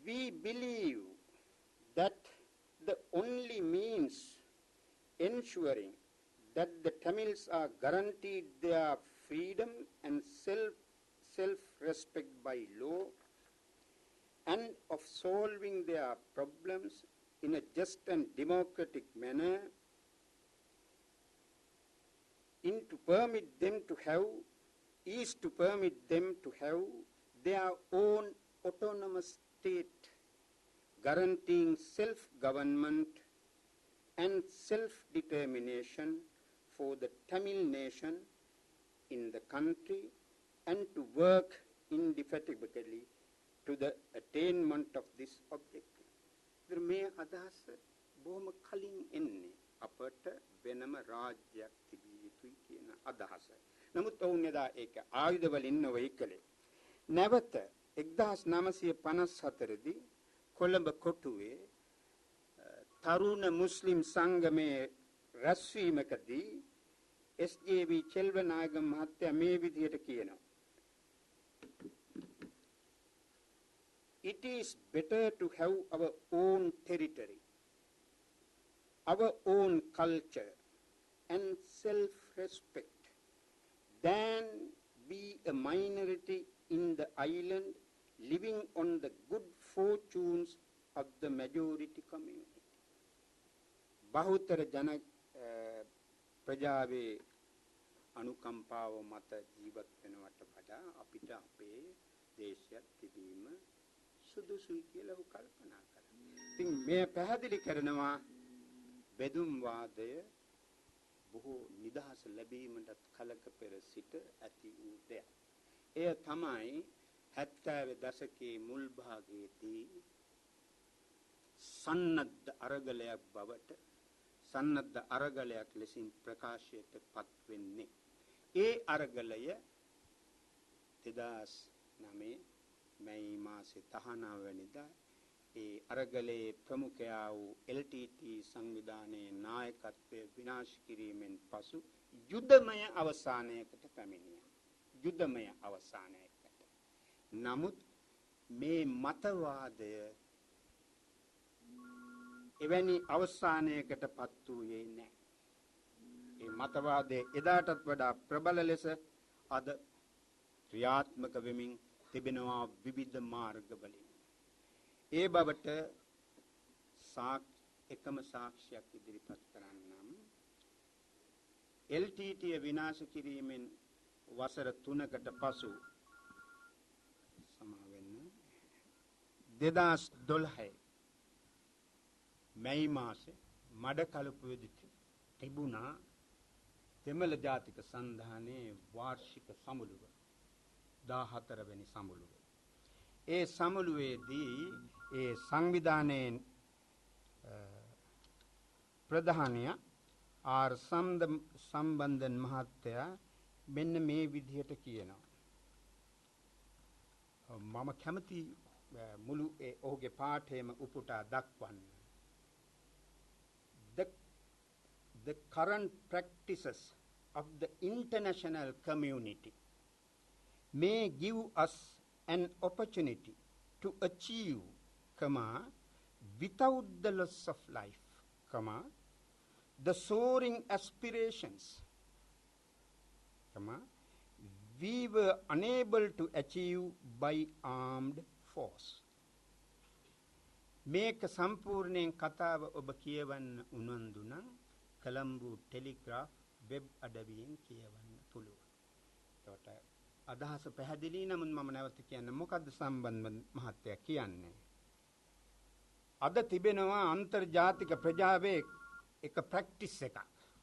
S2: we believe that the only means ensuring that the Tamils are guaranteed their freedom and self-respect by law and of solving their problems in a just and democratic manner is to permit them to have their own autonomous state guaranteeing self-government and self-determination for the Tamil nation in the country and to work indefatigably to the attainment of this objective. මේ අදහස බොහොම කලින් එන්නේ අපට වෙනම රාජ්‍යයක් තිබිය යුතුයි කියන අදහස. නමුත් ඔවුන් එදා ඒක ආයුධ වලින් නොවේ කළේ. නැවත 1954 දී කොළඹ කොටුවේ තරුණ මුස්ලිම් සංගමේ රැස්වීමකදී SJV චෙල්වනායක මහත්තයා මේ විදිහට කියනවා. It is better to have our own territory our own culture and self-respect than be a minority in the island living on the good fortunes of the majority community. බහුතර ජන ප්‍රජාවේ අනුකම්පාව මත ජීවත් වෙනවට වඩා අපිට අපේ දේශයක් තිබීම සුදුසුයි කියලා ඔහු කල්පනා කළා. ඉතින් මේ පැහැදිලි කරනවා බෙදුම් වාදය බොහෝ නිදහස ලැබීමට කලක පෙර සිට ඇති වූ දෙයක්. එය තමයි 70 දශකයේ මුල් භාගයේදී සන්නද්ධ අරගලයක් බවට සන්නද්ධ අරගලයක් ලෙසින් ප්‍රකාශයට පත් වෙන්නේ. ඒ අරගලය 2009 මැයි මාසේ 19 වෙනිදා ඒ අරගලයේ ප්‍රමුඛයා වූ LTT සංවිධානයේ නායකත්වය විනාශ කිරීමෙන් පසු යුද්ධමය අවසානයකට පැමිණියා. යුද්ධමය අවසානයකට. නමුත් මේ මතවාදය එවැනි අවසානයකට පත් වූයේ නැහැ. මේ මතවාදයේ එදාටත් වඩා ප්‍රබල ලෙස අද ක්‍රියාත්මක වෙමින් තිබෙනවා විවිධ මාර්ගවලින්. ඒ බවට එකම සාක්ෂියක් ඉදිරිපත් කරන්නම්. LTT විනාශ කිරීමෙන් වසර 3කට පසු සමාවෙන්න 2012 මැයි මාසේ මඩකලපුවේදී තිබුණා දෙමළ ජාතික සන්ධානයේ වාර්ෂික සමුළුව 14 වෙනි සමුළුව. ඒ සමුළුවේදී ඒ සංවිධානයේ ප්‍රධානිය ආර් සම්බන්ධන් මහත්තයා මෙන්න මේ විදිහට කියනවා. මම කැමති මුළු ඔහුගේ පාඨයේම උපුටා දක්වන්න. The current practices of the international community may give us an opportunity to achieve, without the loss of life, the soaring aspirations, we were unable to achieve by armed force. මේක සම්පූර්ණයෙන් කතාව ඔබ කියවන්න උනන්දු නම් කොළඹ ටෙලිග්‍රාෆ් වෙබ් අඩවියෙන් කියවන්න පුළුවන්. ඒකට අදහස පැහැදිලි නමුත් මම නැවත කියන්න මොකද්ද සම්බන්ධ මහත්තයා කියන්නේ? අද තිබෙනවා අන්තර්ජාතික ප්‍රජාවේ එක ප්‍රැක්ටිස් එකක්.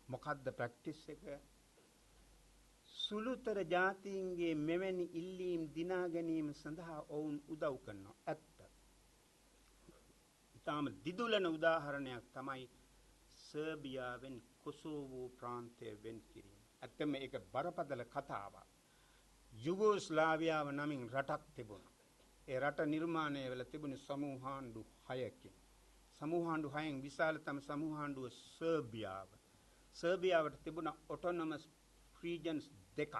S2: මොකද්ද ප්‍රැක්ටිස් එක? සුළුතර ජාතීන්ගේ මෙවැනි ඉල්ලීම් දිනා ගැනීම සඳහා ඔවුන් උදව් කරනවා. ඇත්ත. ඊටම දිදුලන උදාහරණයක් තමයි සර්බියාවෙන් කොසෝවෝ ප්‍රාන්තය වෙන් කිරීම. ඇත්තම ඒක බරපතල කතාවක්. යුගෝස්ලාවියාව නමින් රටක් තිබුණා. ඒ රට නිර්මාණය වෙලා තිබුණේ සමූහාණ්ඩු 6කින්. සමූහාණ්ඩු 6න් විශාලතම සමූහාණ්ඩුව සර්බියාව. සර්බියාවට තිබුණ ඔටෝනොමස් රීජන්ස් දෙකක්.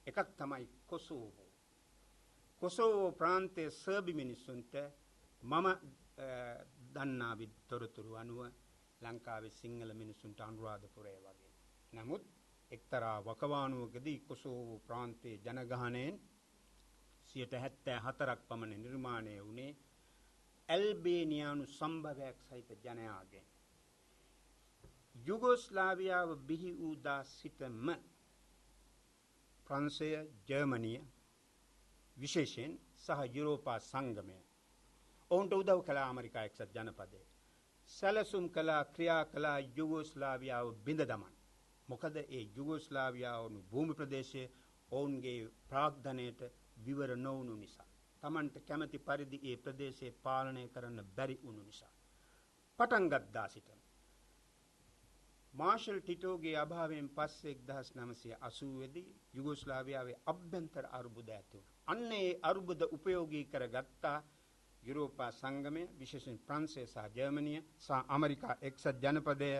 S2: එකක් තමයි කොසෝවෝ. කොසෝවෝ ප්‍රාන්තයේ සර්බි මිනිසුන්ට මම දන්නා විතරතුරු අනුව ලංකාවේ සිංහල මිනිසුන්ට අනුරාධපුරය වගේ. නමුත් එක්තරා වකවානුවකදී කොසෝවෝ ප්‍රාන්තයේ ජනගහනයෙන් 74ක් පමණ නිර්මාණය වුණේ ඇල්බේනියානු සම්භවයක් සහිත ජනයාගෙන්. යුගෝස්ලාවියාව බිහි වූ දා සිටම ප්‍රංශය, ජර්මනිය විශේෂයෙන් සහ යුරෝපා සංගමය ඔවුන්ට උදව් කළ ඇමරිකා එක්සත් ජනපදයේ සැලසුම් කළා, ක්‍රියා කළා යුගෝස්ලාවියාව බිඳ දමන්න. මොකද ඒ යුගෝස්ලාවියාවු භූමි ප්‍රදේශයේ ඔවුන්ගේ ප්‍රාග්ධනයට විවර නොවුණු නිසා. තමන්ට කැමති පරිදි ඒ ප්‍රදේශයේ පාලනය කරන්න බැරි වුණු නිසා. පටන් ගත්තා සිටම. මාෂල් ටිටෝගේ අභාවයෙන් පස්සේ 1980 දී යුගෝස්ලාවියාවේ අභ්‍යන්තර අර්බුද ඇති වුණා. අන්න ඒ අර්බුද උපයෝගී කරගත්තා යුරෝපා සංගමය, විශේෂයෙන් ප්‍රංශය සහ ජර්මනිය සහ ඇමරිකා එක්සත් ජනපදය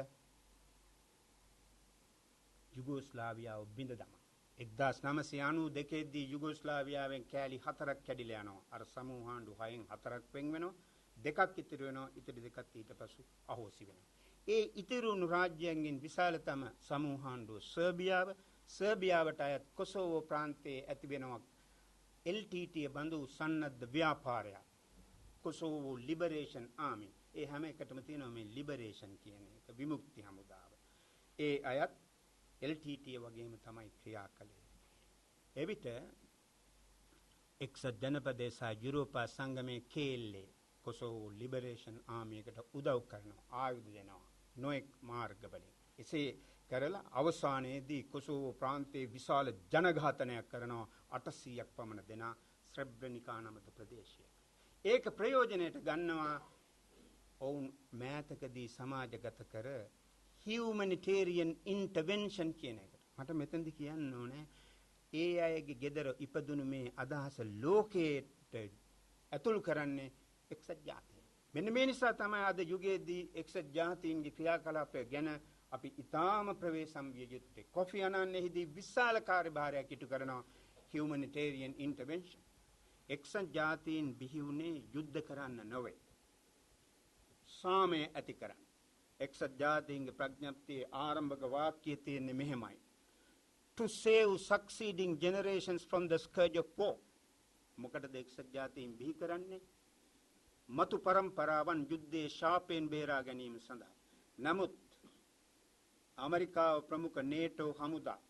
S2: යුගෝස්ලාවියාව බිඳ දමා. 1992 දී යුගෝස්ලාවියාවෙන් කෑලි 4ක් කැඩිලා යනවා. අර සමූහාණ්ඩු 6න් 4ක් වෙන් වෙනවා. දෙකක් ඉතිරි වෙනවා. ඉතිරි දෙකත් ඊට පසු අහෝසි වෙනවා. ඒ ඉතිරුණු රාජ්‍යයන්ගෙන් විශාලතම සමූහාණ්ඩුව සර්බියාවට අයත් කොසෝවෝ ප්‍රාන්තයේ ඇති වෙනවා LTT බඳු සන්නද්ධ ව්‍යාපාරයක්. කොසෝවෝ ලිබරේෂන් ආමි. ඒ හැම එකටම තියෙනවා මේ ලිබරේෂන් කියන එක, විමුක්ති හමුදාව. ඒ අයත් LTT වගේම තමයි ක්‍රියා කළේ. එවිට එක්සත් ජනපදයේ සහ යුරෝපා සංගමයේ කේල්ලේ කොසෝවෝ ලිබරේෂන් ආමියකට උදව් කරනවා, ආයුධ දෙනවා නොඑක් මාර්ගවලින්. එසේ කරලා අවසානයේදී කොසෝවෝ ප්‍රාන්තයේ විශාල ජනඝාතනයක් කරනවා 800ක් පමණ දෙනා ස්‍රෙබ්‍රෙනිකා නමත ප්‍රදේශයක. ඒක ප්‍රයෝජනයට ගන්නවා ඔවුන් මෑතකදී සමාජගත කර humanitarian intervention කියන එකට. මට මෙතනදී කියන්න ඕනේ ඒ අයගේ gedara ඉපදුණු මේ අදහස ලෝකයට ඇතුල් කරන්නේ එක්සත් ජාතීන්. මෙන්න මේ නිසා තමයි අද යුගයේදී එක්සත් ජාතීන්ගේ ක්‍රියාකලාපය ගැන අපි ඊටාම ප්‍රවේශම් විය යුත්තේ. කොෆි අනන් එහිදී විශාල කාර්යභාරයක් ඉටු කරනවා humanitarian intervention. එක්සත් ජාතීන් බිහි වුණේ යුද්ධ කරන්න නොවේ. සාමය ඇති කරන්න. එක්සත් ජාතීන්ගේ ප්‍රඥප්තියේ ආරම්භක වාක්‍යය තියෙන්නේ මෙහෙමයි. To save succeeding generations from the scourge of war. මොකටද එක්සත් ජාතීන් බිහි කරන්නේ? මතු පරම්පරාවන් යුද්ධයේ ශාපයෙන් බේරා ගැනීම සඳහා. නමුත් ඇමරිකාව ප්‍රමුඛ නේටෝ හමුදා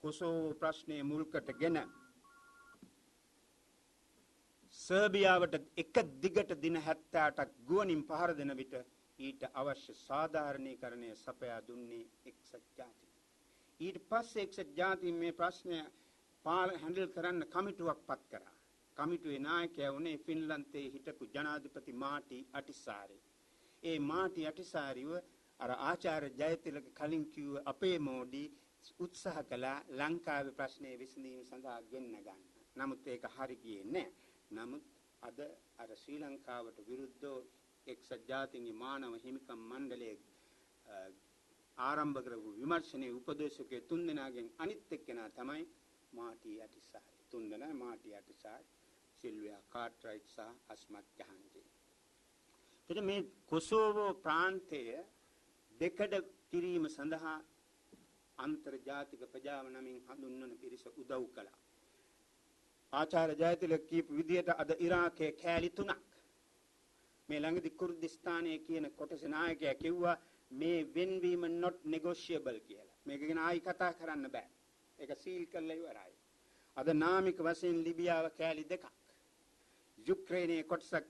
S2: කොසෝවෝ ප්‍රශ්නයේ මුල්කටගෙන සර්බියාවට එක දිගට දින 78ක් ගුවනින් පහර දෙන විට ඊට අවශ්‍ය සාධාරණීකරණය සපයා දුන්නේ එක්සත් ජාතීන්. ඊට පස්සේ එක්සත් ජාතීන් මේ ප්‍රශ්නය හැන්ඩල් කරන්න කමිටුවක් පත් කරා. කමිටුවේ නායකයා වුණේ ෆින්ලන්තයේ හිටපු ජනාධිපති මාටි අටිසාරි. ඒ මාටි අටිසාරිව අර ආචාර්ය ජයතිලක කලින් කිව්ව අපේ මෝඩි උත්සාහ කළා ලංකාවේ ප්‍රශ්නයේ විසඳීම සඳහා ගෙන්න ගන්න. නමුත් ඒක හරි ගියේ නැහැ. නමුත් අද අර ශ්‍රී ලංකාවට විරුද්ධව එක්සත් ජාතීන්ගේ මානව හිමිකම් මණ්ඩලයේ ආරම්භ කරපු විමර්ශනයේ උපදේශකයේ තුන්දෙනාගෙන් අනිත් එක්කෙනා තමයි මාටි අටිසාරි. තුන්දෙනා මාටි අටිසාරි, සිල්වියා කාර්ට්රයිට් සහ අස්මත් ජහන්ජේ. එතකොට මේ කොසෝවෝ ප්‍රාන්තය දෙකඩ කිරීම සඳහා අන්තර්ජාතික ප්‍රජාව නමින් හඳුන්වන පිරිස උදව් කළා. ආචාර්ය ජයතිලක කියපු විදිහට අද ඉරාකයේ කෑලි 3ක්. මේ ළඟදී කුර්දිස්තානයේ කියන කොටස නායකයා කිව්වා මේ වෙන්වීම not negotiable කියලා. මේක ගැන ආයි කතා කරන්න බෑ. ඒක සීල් කරලා ඉවරයි. අද නාමික වශයෙන් ලිබියාව කෑලි 2ක්. යුක්‍රේනයේ කොටසක්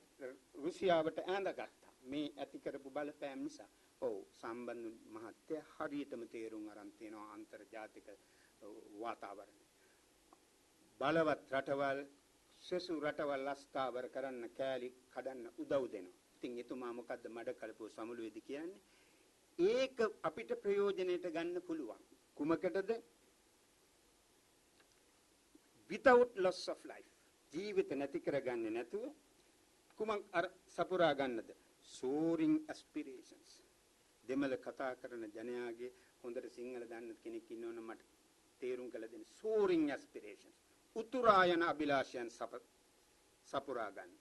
S2: රුසියාවට ඈඳගත්තා. මේ ඇති කරපු බලපෑම් නිසා. ඔව් සම්බන්ධ මහත්ය හරියටම තේරුම් අරන් තියෙනවා අන්තර්ජාතික වාතාවරණය. බලවත් රටවල් සෙසු රටවල් අස්ථාවර කරන්න කෑලි කඩන්න උදව් දෙනවා. ඉතින් එතුමා මොකද්ද මඩ කලපුව සමුළුවේදී කියන්නේ? ඒක අපිට ප්‍රයෝජනෙට ගන්න පුළුවන්. කුමකටද? without loss of life. ජීවිත නැති කරගන්නේ නැතුව කුමක් අර සපුරා ගන්නද? soaring aspirations. දෙමළ කතා කරන ජනයාගේ හොඳට සිංහල දන්න කෙනෙක් ඉන්නවනම් මට තේරුම් කළ දෙන්න. soaring aspirations. උතුරා යන අභිලාෂයන් සපුරා ගන්න.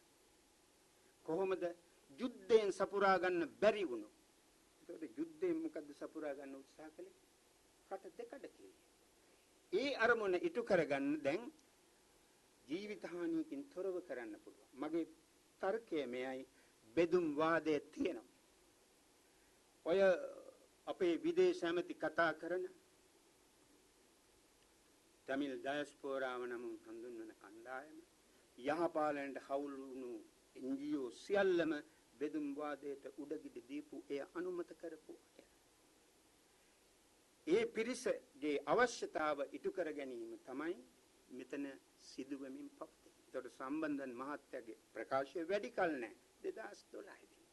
S2: කොහොමද? යුද්ධයෙන් සපුරා ගන්න බැරි වුණොත්. ඒකට යුද්ධයෙන් මොකද්ද සපුරා ගන්න උත්සාහ කළේ? රට දෙකඩ කිරීම. ඒ අරමුණ ඉටු කරගන්න දැන් ජීවිත හානියකින් තොරව කරන්න පුළුවන්. මගේ තර්කය මෙයයි බෙදුම් වාදයේ තියෙනවා. ඔය අපේ විදේශ ඇමති කතා කරන තමිල් ඩයස්පෝරාව නම් හඳුන්වන කණ්ඩායම යහපාලනයට හවුල් වුණු NGO සියල්ලම බෙදුම් වාදයට උඩගිඩි දීපු එය අනුමත කරපු අය. ඒ පිරිසගේ අවශ්‍යතාව ඉටු කර ගැනීම තමයි මෙතන සිදුවෙමින් පවතින. ඒකට සම්බන්ධන් මහත්තයාගේ ප්‍රකාශය වැඩි කල නැහැ 2012 දී.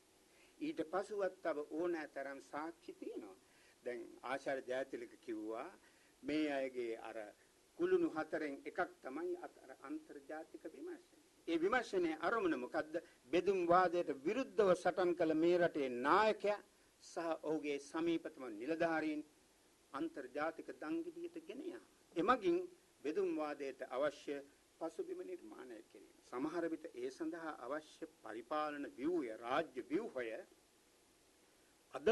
S2: ඊට පසුවත් තව ඕනෑතරම් සාක්ෂි තියෙනවා. දැන් ආචාර්ය ජයතිලක කිව්වා මේ අයගේ අර කුළුණු 4න් එකක් තමයි අන්තර්ජාතික විමර්ශනය. ඒ විමර්ශනයේ අරමුණ මොකද්ද? බෙදුම් වාදයට විරුද්ධව සටන් කළ මේ රටේ නායකයා සහ ඔහුගේ සමීපතම නිලධාරීන් අන්තර්ජාතික දංගිඩියට ගෙන යාම. එමගින් බෙදුම් වාදයට අවශ්‍ය පසුබිම නිර්මාණය කිරීම. සමහර විට ඒ සඳහා අවශ්‍ය පරිපාලන ව්‍යුහය, රාජ්‍ය ව්‍යුහය අද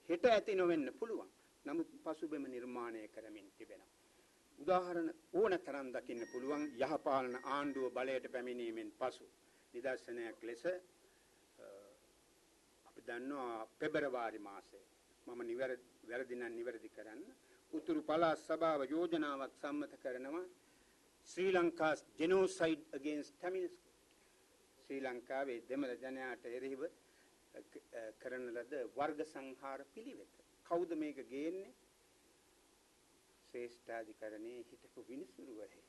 S2: හෙට ඇති නොවෙන්න පුළුවන්. නමුත් පසුබිම නිර්මාණය කරමින් තිබෙනවා. උදාහරණ ඕන තරම් දකින්න පුළුවන් යහපාලන ආණ්ඩුව බලයට පැමිණීමෙන් පසු. නිදර්ශනයක් ලෙස අපි දන්නවා පෙබරවාරි මාසයේ මම වැරදි නම් නිවැරදි කරන්න උතුරු පළාත් සභාව යෝජනාවක් සම්මත කරනවා ශ්‍රී ලංකා ජෙනෝසයිඩ් against Tamils. ශ්‍රී ලංකාවේ දෙමළ ජනයාට එරෙහිව කරන ලද වර්ග සංහාර පිළිවෙත. කවුද මේක ගේන්නේ? ශ්‍රේෂ්ඨාධිකරණයේ හිටපු විනිසුරුවරේ.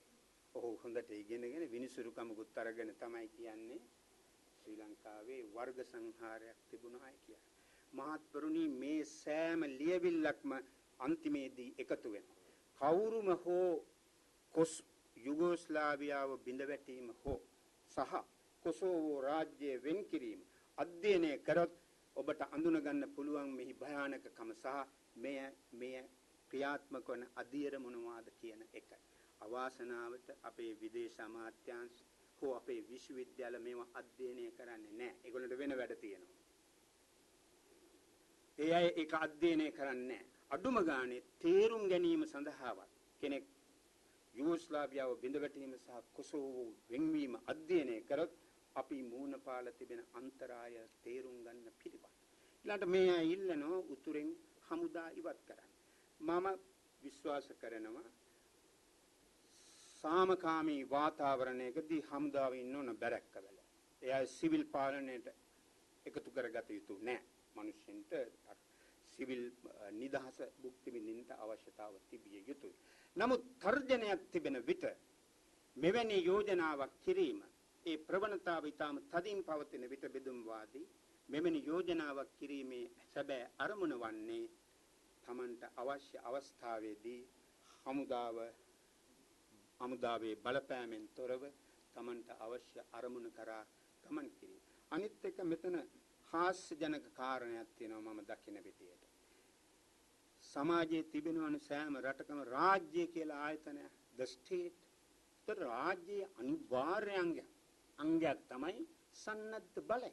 S2: ඔහු හොඳට ඉගෙනගෙන විනිසුරුකමකුත් අරගෙන තමයි කියන්නේ ශ්‍රී ලංකාවේ වර්ග සංහාරයක් තිබුණායි කියලා. මහත්වරුනි මේ සෑම ලියවිල්ලක්ම අන්තිමේදී එකතු වෙනවා. කවුරුම හෝ යුගෝස්ලාවියාව බිඳවැටීම හෝ සහ කොසෝවෝ රාජ්‍යය වෙන් කිරීම අධ්‍යයනය කරොත් ඔබට අඳුන ගන්න පුළුවන් මෙහි භයානකකම සහ මෙය ක්‍රියාත්මක වන අධීර මොනවාද කියන එක. අවාසනාවට අපේ විදේශ අමාත්‍යාංශ හෝ අපේ විශ්වවිද්‍යාල මේවා අධ්‍යයනය කරන්නේ නැහැ. ඒගොල්ලන්ට වෙන වැඩ තියෙනවා. ඒ අය ඒක අධ්‍යයනය කරන්නේ නැහැ. අඩුම ගානේ තේරුම් ගැනීම සඳහාවත් කෙනෙක් යුගෝස්ලාවියාව බිඳවැටීම සහ කොසෝවෝ වෙන්වීම අධ්‍යයනය කරොත් අපි මූණ පාලා තිබෙන අන්තරාය තේරුම් ගන්න පිළිවන්. ඊළඟට මේ අය ඉල්ලනවා උතුරෙන් හමුදා ඉවත් කරන්න. මම විශ්වාස කරනවා සාමකාමී වාතාවරණයකදී හමුදාව ඉන්න ඕන බැරැක්කවල. එයා සිවිල් පාලනයට එකතු කරගත යුතු නැහැ. මිනිස්සුන්ට සිවිල් නිදහස භුක්ති විඳින්න අවශ්‍යතාව තිබිය යුතුයි. නමුත් තර්ජනයක් තිබෙන විට මෙවැනි යෝජනාවක් කිරීම ඒ ප්‍රවණතාව ඊටම තදින් පවතින විට බෙදුම්වාදී මෙවැනි යෝජනාවක් කිරීමේ සැබෑ අරමුණ වන්නේ තමන්ට අවශ්‍ය අවස්ථාවේදී හමුදාවේ බලපෑමෙන් තොරව තමන්ට අවශ්‍ය අරමුණ කරා ගමන් කිරීම. අනිත් එක මෙතන හාස්‍යජනක කාරණයක් තියෙනවා මම දකින විදියට. සමාජයේ තිබෙනවන සෑම රටකම රාජ්‍ය කියලා ආයතනය the state. ඒතර රාජ්‍යයේ අනිවාර්ය අංගයක් තමයි සන්නද්ධ බලය.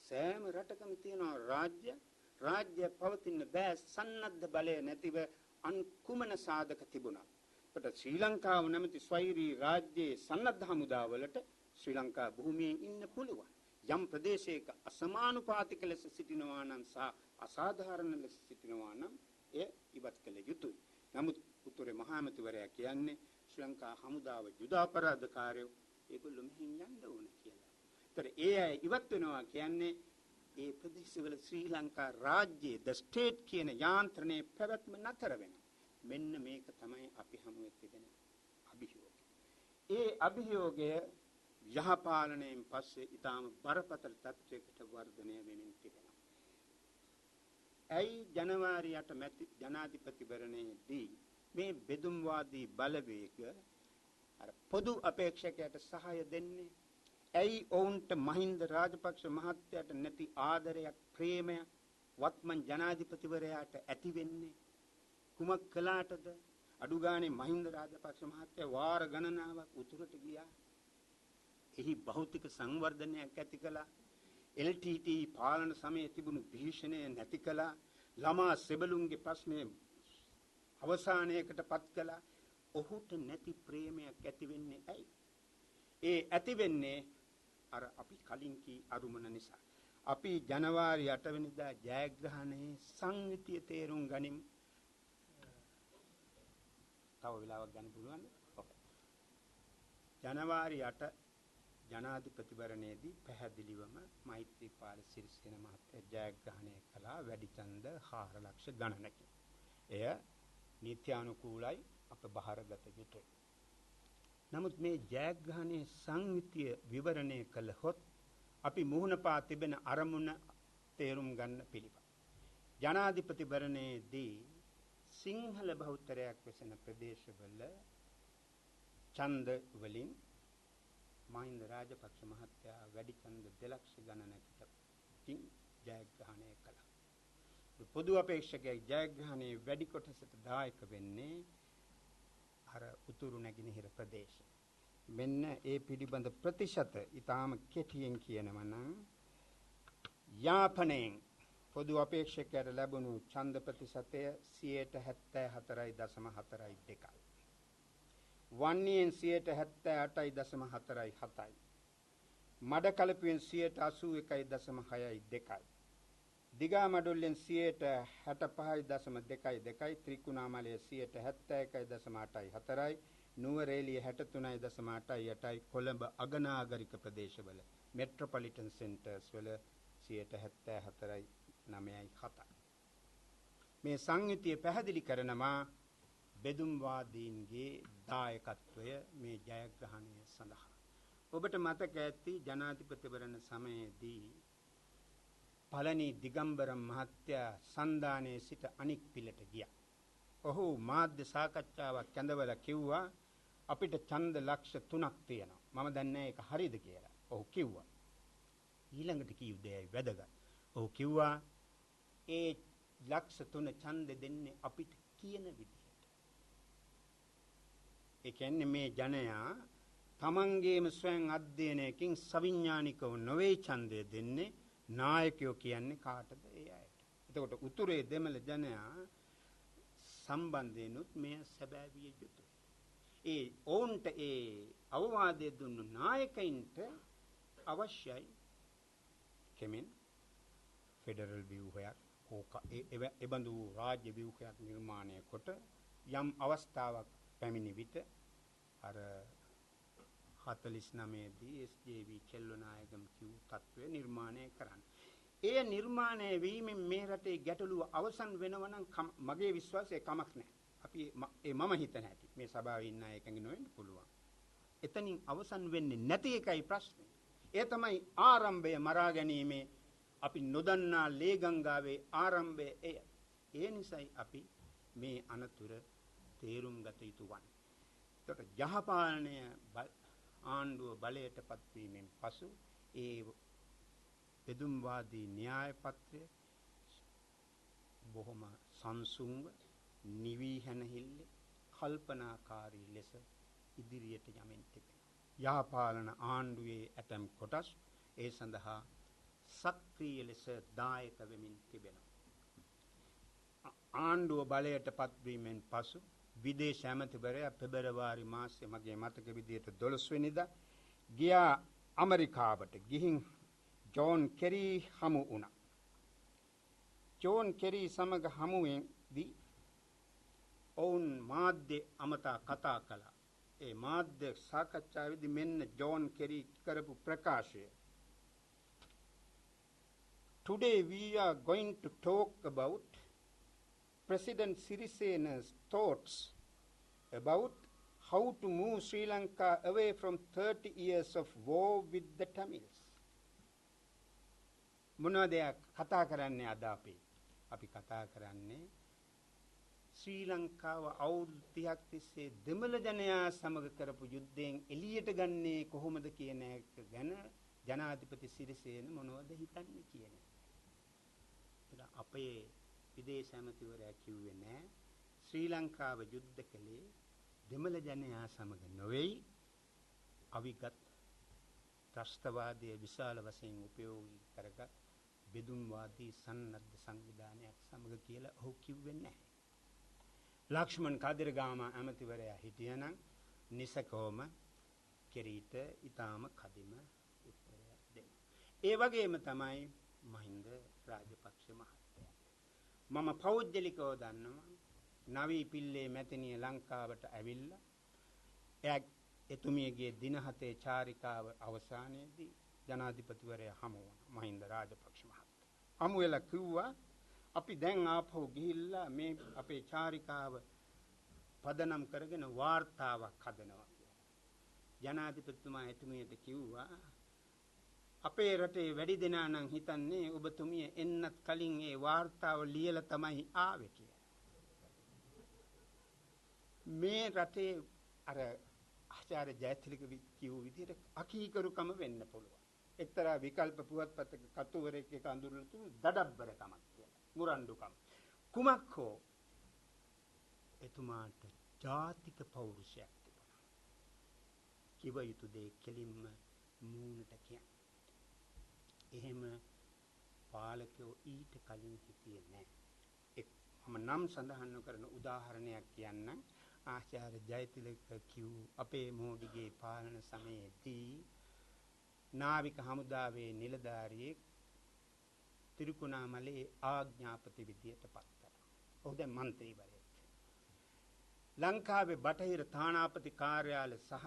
S2: සෑම රටකම තියෙනවා රාජ්‍ය පවතින බෑ සන්නද්ධ බලය නැතිව අන්කුමන සාධක තිබුණා. අපට ශ්‍රී ලංකාව නැමැති ස්වෛරී රාජ්‍යයේ සන්නද්ධ හමුදාවලට ශ්‍රී ලංකා භූමියේ ඉන්න පුළුවන්. යම් ප්‍රදේශයක අසමානුපාතික ලෙස සිටිනවා නම් සහ අසාධාරණ ලෙස සිටිනවා නම් එය ඉවත් කළ යුතුයි. නමුත් උතුරේ මහා ඇමතිවරයා කියන්නේ ශ්‍රී ලංකා හමුදාව යුදාපරාධකාරයෝ ඒගොල්ලෝ මෙහෙන් යන්න ඕන කියලා. ඒතර ඒ අය ඉවත් වෙනවා කියන්නේ ඒ ප්‍රදේශවල ශ්‍රී ලංකා රාජ්‍යයේ the state කියන යාන්ත්‍රණයේ පැවැත්ම නතර වෙනවා. මෙන්න මේක තමයි අපි හමුවේ තිබෙන අභියෝගය. ඒ අභියෝගය යහපාලනයෙන් පස්සේ ඊටාම බරපතල තත්ත්වයකට වර්ධනය වෙමින් තිබෙනවා. ඇයි ජනවාරි 8 ජනාධිපතිවරණයේදී මේ බෙදුම්වාදී බලවේග අර පොදු අපේක්ෂකයට සහාය දෙන්නේ? ඇයි ඔවුන්ට මහින්ද රාජපක්ෂ මහත්තයාට නැති ආදරයක් ප්‍රේමයක් වත්මන් ජනාධිපතිවරයාට ඇති වෙන්නේ? කුමක් කළාටද? අඩුගානේ මහින්ද රාජපක්ෂ මහත්තයා වාර ගණනාවක් උතුරට ගියා. එහි භෞතික සංවර්ධනයක් ඇති කළා. LTT පාලන සමයේ තිබුණු භීෂණය නැති කළා. ළමා සෙබළුන්ගේ ප්‍රශ්නේ අවසානයකට පත් කළා. ඔහුට නැති ප්‍රේමයක් ඇති වෙන්නේ ඇයි? ඒ ඇති වෙන්නේ අර අපි කලින් කී අරුමන නිසා. අපි ජනවාරි 8 වෙනිදා ජයග්‍රහණයේ සංවිතිය තේරුම් ගනිමු. තව වෙලාවක් ගන්න පුළුවන්ද? ඔකේ. ජනවාරි 8 ජනාධිපතිවරණයේදී පැහැදිලිවම මෛත්‍රීපාල සිරිසේන මහත්තයා ජයග්‍රහණය කළා වැඩි ඡන්ද 4 ලක්ෂ ගණනකින්. එය නීත්‍යානුකූලයි අප බහරගත යුතුයි. නමුත් මේ ජයග්‍රහණයේ සංවිතිය විවරණය කළහොත් අපි මුහුණ පා තිබෙන අරමුණ තේරුම් ගන්න පිළිවන්. ජනාධිපතිවරණයේදී සිංහල බහුතරයක් වෙසෙන ප්‍රදේශවල ඡන්ද වලින් මහින්ද රාජපක්ෂ මහත්තයා වැඩි ඡන්ද 2 ලක්ෂ ගණනකින් ජයග්‍රහණය කළා. පොදු අපේක්ෂකයේ ජයග්‍රහණයේ වැඩි කොටසට දායක වෙන්නේ අර උතුරු නැගෙනහිර ප්‍රදේශ. මෙන්න ඒ පිළිබඳ ප්‍රතිශත ඊටාම කෙටියෙන් කියනවා නම් යාපනයෙන් පොදු අපේක්ෂකයට ලැබුණු ඡන්ද ප්‍රතිශතය 74.42%. වන්නේන් 78.47%. මඩකලපුවෙන් 81.62%. දිගාමඩුල්ලෙන් 65.22%. ත්‍රිකුණාමලයේ 71.84%. නුවරඑළිය 63.88%. කොළඹ අගනාගරික ප්‍රදේශවල මෙට්‍රොපොලිටන් සෙන්ටර්ස් වල 74.9%. මේ සංයුතිය පැහැදිලි කරනවා බෙදුම්වාදීන්ගේ දායකත්වය මේ ජයග්‍රහණය සඳහා. ඔබට මතක ඇති ජනාධිපතිවරණ සමයේදී පළනි දිගම්බරම් මහත්තයා සන්දානයේ සිට අනික් පිළට ගියා. ඔහු මාධ්‍ය සාකච්ඡාවක් කැඳවලා කිව්වා අපිට ඡන්ද ලක්ෂ 3ක් තියෙනවා. මම දන්නේ නැහැ ඒක හරියද කියලා. ඔහු කිව්වා. ඊළඟට කිව් දෙයයි වැදගත්. ඔහු කිව්වා ඒ ලක්ෂ 3 ඡන්ද දෙන්නේ අපිට කියන විදිහට. ඒ කියන්නේ මේ ජනයා තමන්ගේම ස්වයං අධ්‍යයනයකින් සවිඥානිකව නොවේ ඡන්දය දෙන්නේ. නායකයෝ කියන්නේ කාටද? ඒ අයට. එතකොට උතුරේ දෙමළ ජනයා සම්බන්ධයෙන්ුත් මෙය සැබෑ විය යුතුයි. ඒ ඔවුන්ට ඒ අවවාදය දුන්නු නායකයින්ට අවශ්‍යයි කෙමෙන් ෆෙඩරල් ව්‍යුහයක් එබඳු රාජ්‍ය ව්‍යුහයක් නිර්මාණය කොට යම් අවස්ථාවක් පැමිණි විට අර 49 දී SJV චෙල්ලනායකම් කිව් තත්ත්වය නිර්මාණය කරන්න. ඒ නිර්මාණය වීමෙන් මේ රටේ ගැටලුව අවසන් වෙනවා නම් මගේ විශ්වාසය කමක් නැහැ. අපි මම හිතන හැටි මේ සභාවේ ඉන්න අය එකඟ නොවෙන්න පුළුවන්. එතනින් අවසන් වෙන්නේ නැති එකයි ප්‍රශ්නේ. ඒ තමයි ආරම්භය මරා ගැනීමේ අපි නොදන්නා ලේ ගංගාවේ ආරම්භය එය. ඒ නිසායි අපි මේ අනතුර තේරුම් ගත යුතු වන්නේ. ඒකට යහපාලනය ආණ්ඩුව බලයට පත්වීමෙන් පසු ඒ බෙදුම්වාදී න්‍යාය පත්‍රය බොහොම සංසුන්ව නිවී හැනහිල්ල කල්පනාකාරී ලෙස ඉදිරියට යමින් තිබෙනවා. යහපාලන ආණ්ඩුවේ ඇතැම් කොටස් ඒ සඳහා සක්‍රීය ලෙස දායක වෙමින් තිබෙනවා. ආණ්ඩුව බලයට පත්වීමෙන් පසු විදේශ ඇමතිවරයා පෙබරවාරි මාසයේ මගේ මතක විදියට 12 වෙනිදා ගියා ඇමරිකාවට. ගිහින් ජෝන් කෙරි හමු වුණා. ජෝන් කෙරි සමග හමුවේදී ඔවුන් මාධ්‍ය අමතා කතා කළා. ඒ මාධ්‍ය සාකච්ඡාවේදී මෙන්න ජෝන් කෙරි කරපු ප්‍රකාශය. Today we are going to talk about President Sirisena's thoughts about how to move Sri Lanka away from 30 years of war with the Tamils. මොනවද කතා කරන්නේ අද අපි කතා කරන්නේ ශ්‍රී ලංකාව අවුරුදු 30ක් තිස්සේ දෙමළ ජනයා සමග කරපු යුද්ධයෙන් එළියට ගන්නේ කොහොමද කියන එක ගැන ජනාධිපති සිරිසේන මොනවද හිතන්නේ කියන එක. අපේ විදේශ ඇමතිවරයා කිව්වේ නෑ ශ්‍රී ලංකාව යුද්ධ කළේ දෙමළ ජනයා සමග නොවේයි අවිගත් ත්‍රස්තවාදයේ විශාල වශයෙන් උපයෝගී කරගත් බෙදුම්වාදී සන්නද්ධ සංවිධානයක් සමග කියලා ඔහු කිව්වේ නැහැ. ලක්ෂ්මන් කදිරගාම ඇමතිවරයා හිටියනම් නිසකෝම කෙරීට ඊටාම කදිම උත්තරයක් දෙන්න. ඒ වගේම තමයි මහින්ද රාජපක්ෂ මහත්තයා. මම පෞද්ගලිකව දන්නවා නවී පිල්ලේ මැතිණිය ලංකාවට ඇවිල්ලා එයා එතුමියගේ දින 7 චාරිකාව අවසානයේදී ජනාධිපතිවරයා හමු වුණා මහින්ද රාජපක්ෂ මහත්තයා. හමු වෙලා කිව්වා අපි දැන් ආපහු ගිහිල්ලා මේ අපේ චාරිකාව පදනම් කරගෙන වාර්තාවක් හදනවා කියලා. ජනාධිපතිතුමා එතුමියට කිව්වා අපේ රටේ වැඩි දෙනා නම් හිතන්නේ ඔබතුමිය එන්නත් කලින් ඒ වාර්තාව ලියලා තමයි ආවේ කියලා. මේ රටේ අර ආචාර්ය ජයතිලක කිව්ව විදිහට අකීකරුකම වෙන්න පුළුවන්. එක්තරා විකල්ප පුවත්පතක කතුවරයෙක් එක අඳුරලා තුන දඩබ්බරකමක් කියලා. මුරණ්ඩුකම. කුමක් හෝ එතුමාට ජාතික පෞරුෂයක් තිබුණා. කිව යුතු දේ කෙලින්ම මූණට කියන්නේ. එහෙම පාලකයෝ ඊට කලින් හිටියේ නැහැ. මම නම් සඳහන් කරන උදාහරණයක් කියන්න. ආචාර්ය ජයතිලක කිව් අපේ මෝඩිගේ පාලන සමයේදී නාවික හමුදාවේ නිලධාරියෙක් තිරුකුණාමලේ ආඥාපති විදියට පත් කරා. ඔහු දැන් മന്ത്രിවරයෙක්. ලංකාවේ බටහිර තානාපති කාර්යාල සහ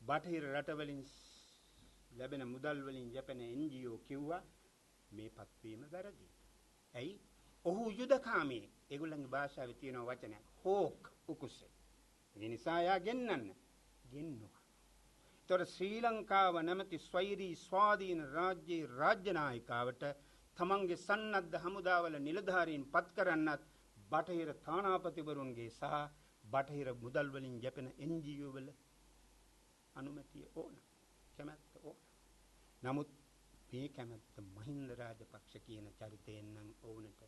S2: බටහිර රටවලින් ලැබෙන මුදල් වලින් යැපෙන NGO කිව්වා මේ පත්වීම වැරදි. ඇයි? ඔහු යුදකාමී. ඒගොල්ලන්ගේ භාෂාවේ තියෙන වචනයක් හෝක් උකුසේ. ඒ නිසා යා ගෙන්නන්න. ගෙන්නුවා. ඒතර ශ්‍රී ලංකාව නැමැති ස්වෛරී ස්වාධීන රාජ්‍යයේ රාජ්‍ය නායකාවට තමන්ගේ සන්නද්ධ හමුදාවල නිලධාරීන් පත් කරන්නත් බටහිර තානාපතිවරුන්ගේ සහ බටහිර මුදල් වලින් යැපෙන NGO වල අනුමැතිය ඕන. කැමැත්ත ඕන. නමුත් මේ කැමැත්ත මහින්ද රාජපක්ෂ කියන චරිතයෙන් නම් ඕනට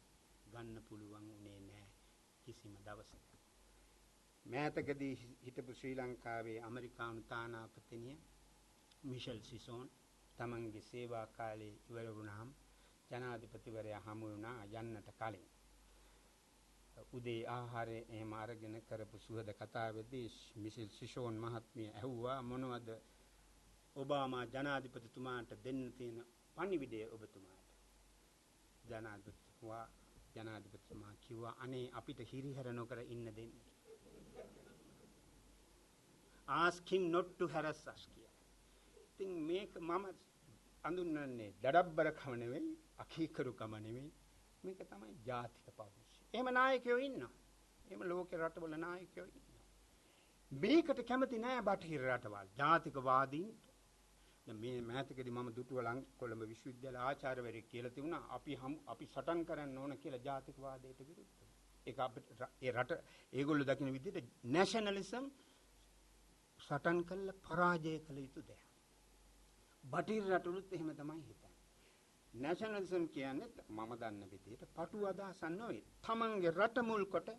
S2: ගන්න පුළුවන් උනේ නැහැ කිසිම දවසක. මෑතකදී හිටපු ශ්‍රී ලංකාවේ ඇමරිකානු තානාපතිනිය මිෂෙල් සිසෝන් තමන්ගේ සේවා කාලේ ඉවර වුණාම ජනාධිපතිවරයා හමු වුණා යන්නට කලින්. උදේ ආහාරය එහෙම අරගෙන කරපු සුහද කතාවේදී මිෂෙල් සිසෝන් මහත්මිය ඇහුවා මොනවද ඔබාමා ජනාධිපතිතුමාට දෙන්න තියෙන පණිවිඩය ඔබතුමාට. ජනාධිපතිතුමා කිව්වා අනේ අපිට හිරිහැර නොකර ඉන්න දෙන්න. Ask him not to harass us කියලා. ඉතින් මේක මම අඳුන්වන්නේ දඩබ්බරකම නෙවෙයි, අකීකරුකම නෙවෙයි. මේක තමයි ජාතික පෞරුෂය. එහෙම නායකයෝ ඉන්නවා. එහෙම ලෝකේ රටවල නායකයෝ ඉන්නවා. මේකට කැමති නෑ බටහිර රටවල්. ජාතිකවාදීන් දැන් මේ මෑතකදී මම දුටුව කොළඹ විශ්වවිද්‍යාල ආචාර්යවරයෙක් කියලා තිබුණා අපි සටන් කරන්න ඕන කියලා ජාතිකවාදයට විරුද්ධව. ඒක අපිට ඒ රට ඒගොල්ලෝ දකින්න විදිහට නැෂනලිසම් සටන් කළ පරාජය කළ යුතු දෙයක්. බටහිර රටවලුත් එහෙම තමයි හිතන්නේ. නැෂනලිසම් කියන්නේ මම දන්න විදිහට පටු අදහසක් නෙවෙයි. තමන්ගේ රට මුල් කොට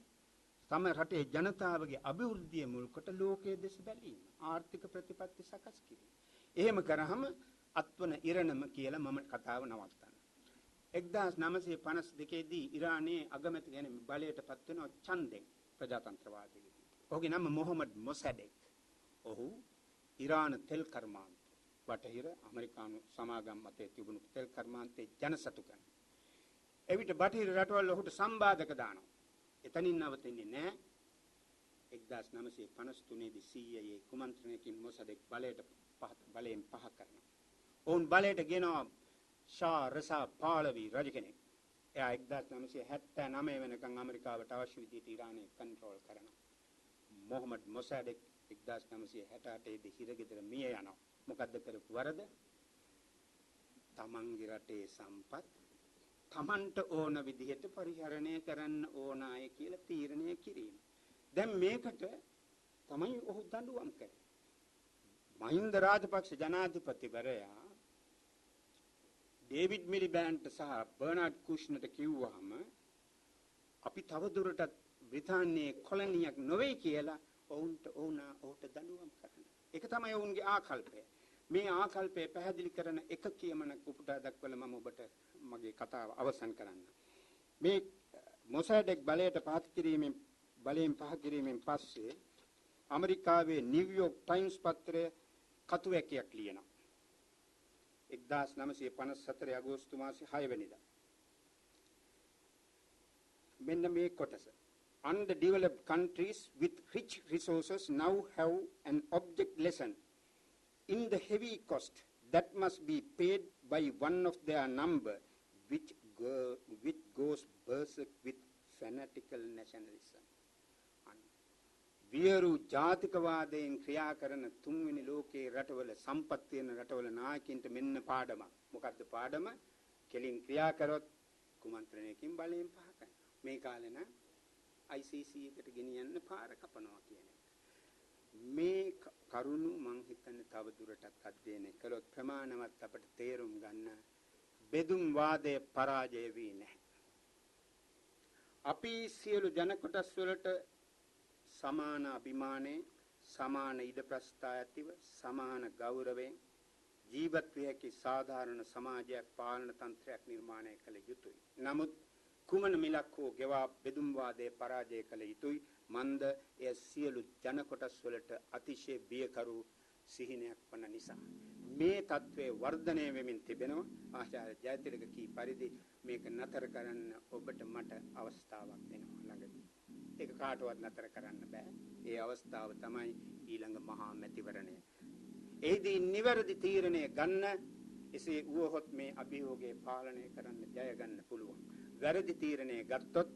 S2: තම රටේ ජනතාවගේ අභිවෘද්ධිය මුල් කොට ලෝකයේ දෙස බැලීම, ආර්ථික ප්‍රතිපත්ති සකස් කිරීම. එහෙම කරාම අත්වන ඉරණම කියලා මම කතාව නවත්තන්න. 1952 දී ඉරානයේ අගමැති කෙනෙක් බලයටපත් වෙන ඡන්දෙන් ප්‍රජාතන්ත්‍රවාදී විදිහට. ඔහුගේ නම මොහමඩ් මොසැඩෙක්. ඔහු ඉරාන තෙල් කර්මාන්ත බටහිර ඇමරිකානු සමාගම් මතයේ තිබුණු තෙල් කර්මාන්තයේ ජනසතු කරන. එවිට බටහිර රටවල් ඔහුට සම්බාධක දානවා. එතනින් නවතින්නේ නැහැ. 1953 දී CIA කුමන්ත්‍රණයකින් මොසැඩෙක් බලයෙන් පහ කරනවා. ඔවුන් බලයට ගෙනවා ෂා රසා පාලවි රජ කෙනෙක්. එයා 1979 වෙනකන් ඇමරිකාවට අවශ්‍ය විදිහට ඉරානය කන්ට්‍රෝල් කරනවා. මොහමඩ් මොසැඩෙක් 1968 දී හිරගෙදර මිය යනවා. මොකද්ද කරපු වරද? තමන්ගේ රටේ සම්පත් තමන්ට ඕන විදිහට පරිහරණය කරන්න ඕනාය කියලා තීරණය කිරීම. දැන් මේකට තමයි ඔහු දඬුවම් කරේ. මහින්ද රාජපක්ෂ ජනාධිපතිවරයා ඩේවිඩ් මිලිබෑන්ඩ් සහ බර්නාඩ් කුෂ්නර්ට කිව්වහම අපි තවදුරටත් බ්‍රිතාන්‍යයේ කොලනියක් නොවේ කියලා ඔවුන්ට දඬුවම් කරන්න. ඒක තමයි ඔවුන්ගේ ආකල්පය. මේ ආකල්පය පැහැදිලි කරන එක කියමනක් උපුටා දක්වලා මම ඔබට මගේ කතාව අවසන් කරන්න. මේ මොසැඩෙක් බලයට බලයෙන් පහ කිරීමෙන් පස්සේ ඇමරිකාවේ නිව්යෝක් ටයිම්ස් පත්‍රයේ කතුවැකියක් ලියනවා. 1954 අගෝස්තු මාසේ 6 වෙනිදා. මෙන්න මේ කොටස. Underdeveloped countries with rich resources now have an object lesson in the heavy cost that must be paid by one of their number which goes berserk with fanatical nationalism. වියරු ජාතිකවාදයෙන් ක්‍රියා කරන තුන්වෙනි ලෝකයේ රටවල සම්පත් තියෙන රටවල නායකින්ට මෙන්න පාඩම. මොකද්ද පාඩම? කෙලින් ක්‍රියා කරොත් කුමන්ත්‍රණයකින් බලයෙන් පහ කරනවා. මේ කාලේ නම් ICC එකට ගෙනියන්න පාර කපනවා කියන එක. මේ කරුණු මං හිතන්නේ තව දුරටත් අධ්‍යයනය කළොත් ප්‍රමාණවත් අපට තේරුම් ගන්න බෙදුම් වාදයේ පරාජය වී නැහැ. අපි සියලු ජන කොටස් වලට සමාන අභිමානයේ සමාන ඉඩ ප්‍රස්ථා ඇතිව සමාන ගෞරවයෙන් ජීවත් විය හැකි සාධාරණ සමාජයක් පාලන තන්ත්‍රයක් නිර්මාණය කළ යුතුයි. නමුත් කුමන මිලක් හෝ ගෙවා බෙදුම් වාදයේ පරාජය කළ යුතුයි. මන්ද එය සියලු ජන කොටස් වලට අතිශය බියකරු සිහිනයක් වන නිසා මේ තත්ත්වයේ වර්ධනය වෙමින් තිබෙනවා. ආචාර්ය ජයතිලක කී පරිදි මේක නතර කරන්න ඔබට මට අවස්ථාවක් දෙනවා ළඟදී. ඒක කාටවත් නතර කරන්න බෑ. ඒ අවස්ථාව තමයි ඊළඟ මහා මැතිවරණය. එහිදී නිවැරදි තීරණය ගන්න, එසේ වුවහොත් මේ අභියෝගය පාලනය කරන්න ජය ගන්න පුළුවන්. වැරදි තීරණය ගත්තොත්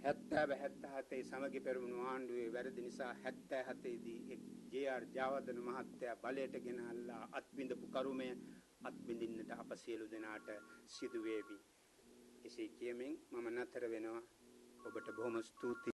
S2: 77 සමගි පෙරමුණු ආණ්ඩුවේ වැරදි නිසා 77 දී ජේ.ආර්. ජයවර්ධන මහත්තයා බලයට ගෙනල්ලා අත්විඳපු කරුමය අත්විඳින්නට අප සියලු දෙනාට සිදු වේවි. එසේ කියමින් මම නතර වෙනවා. ඔබට බොහොම ස්තුතියි.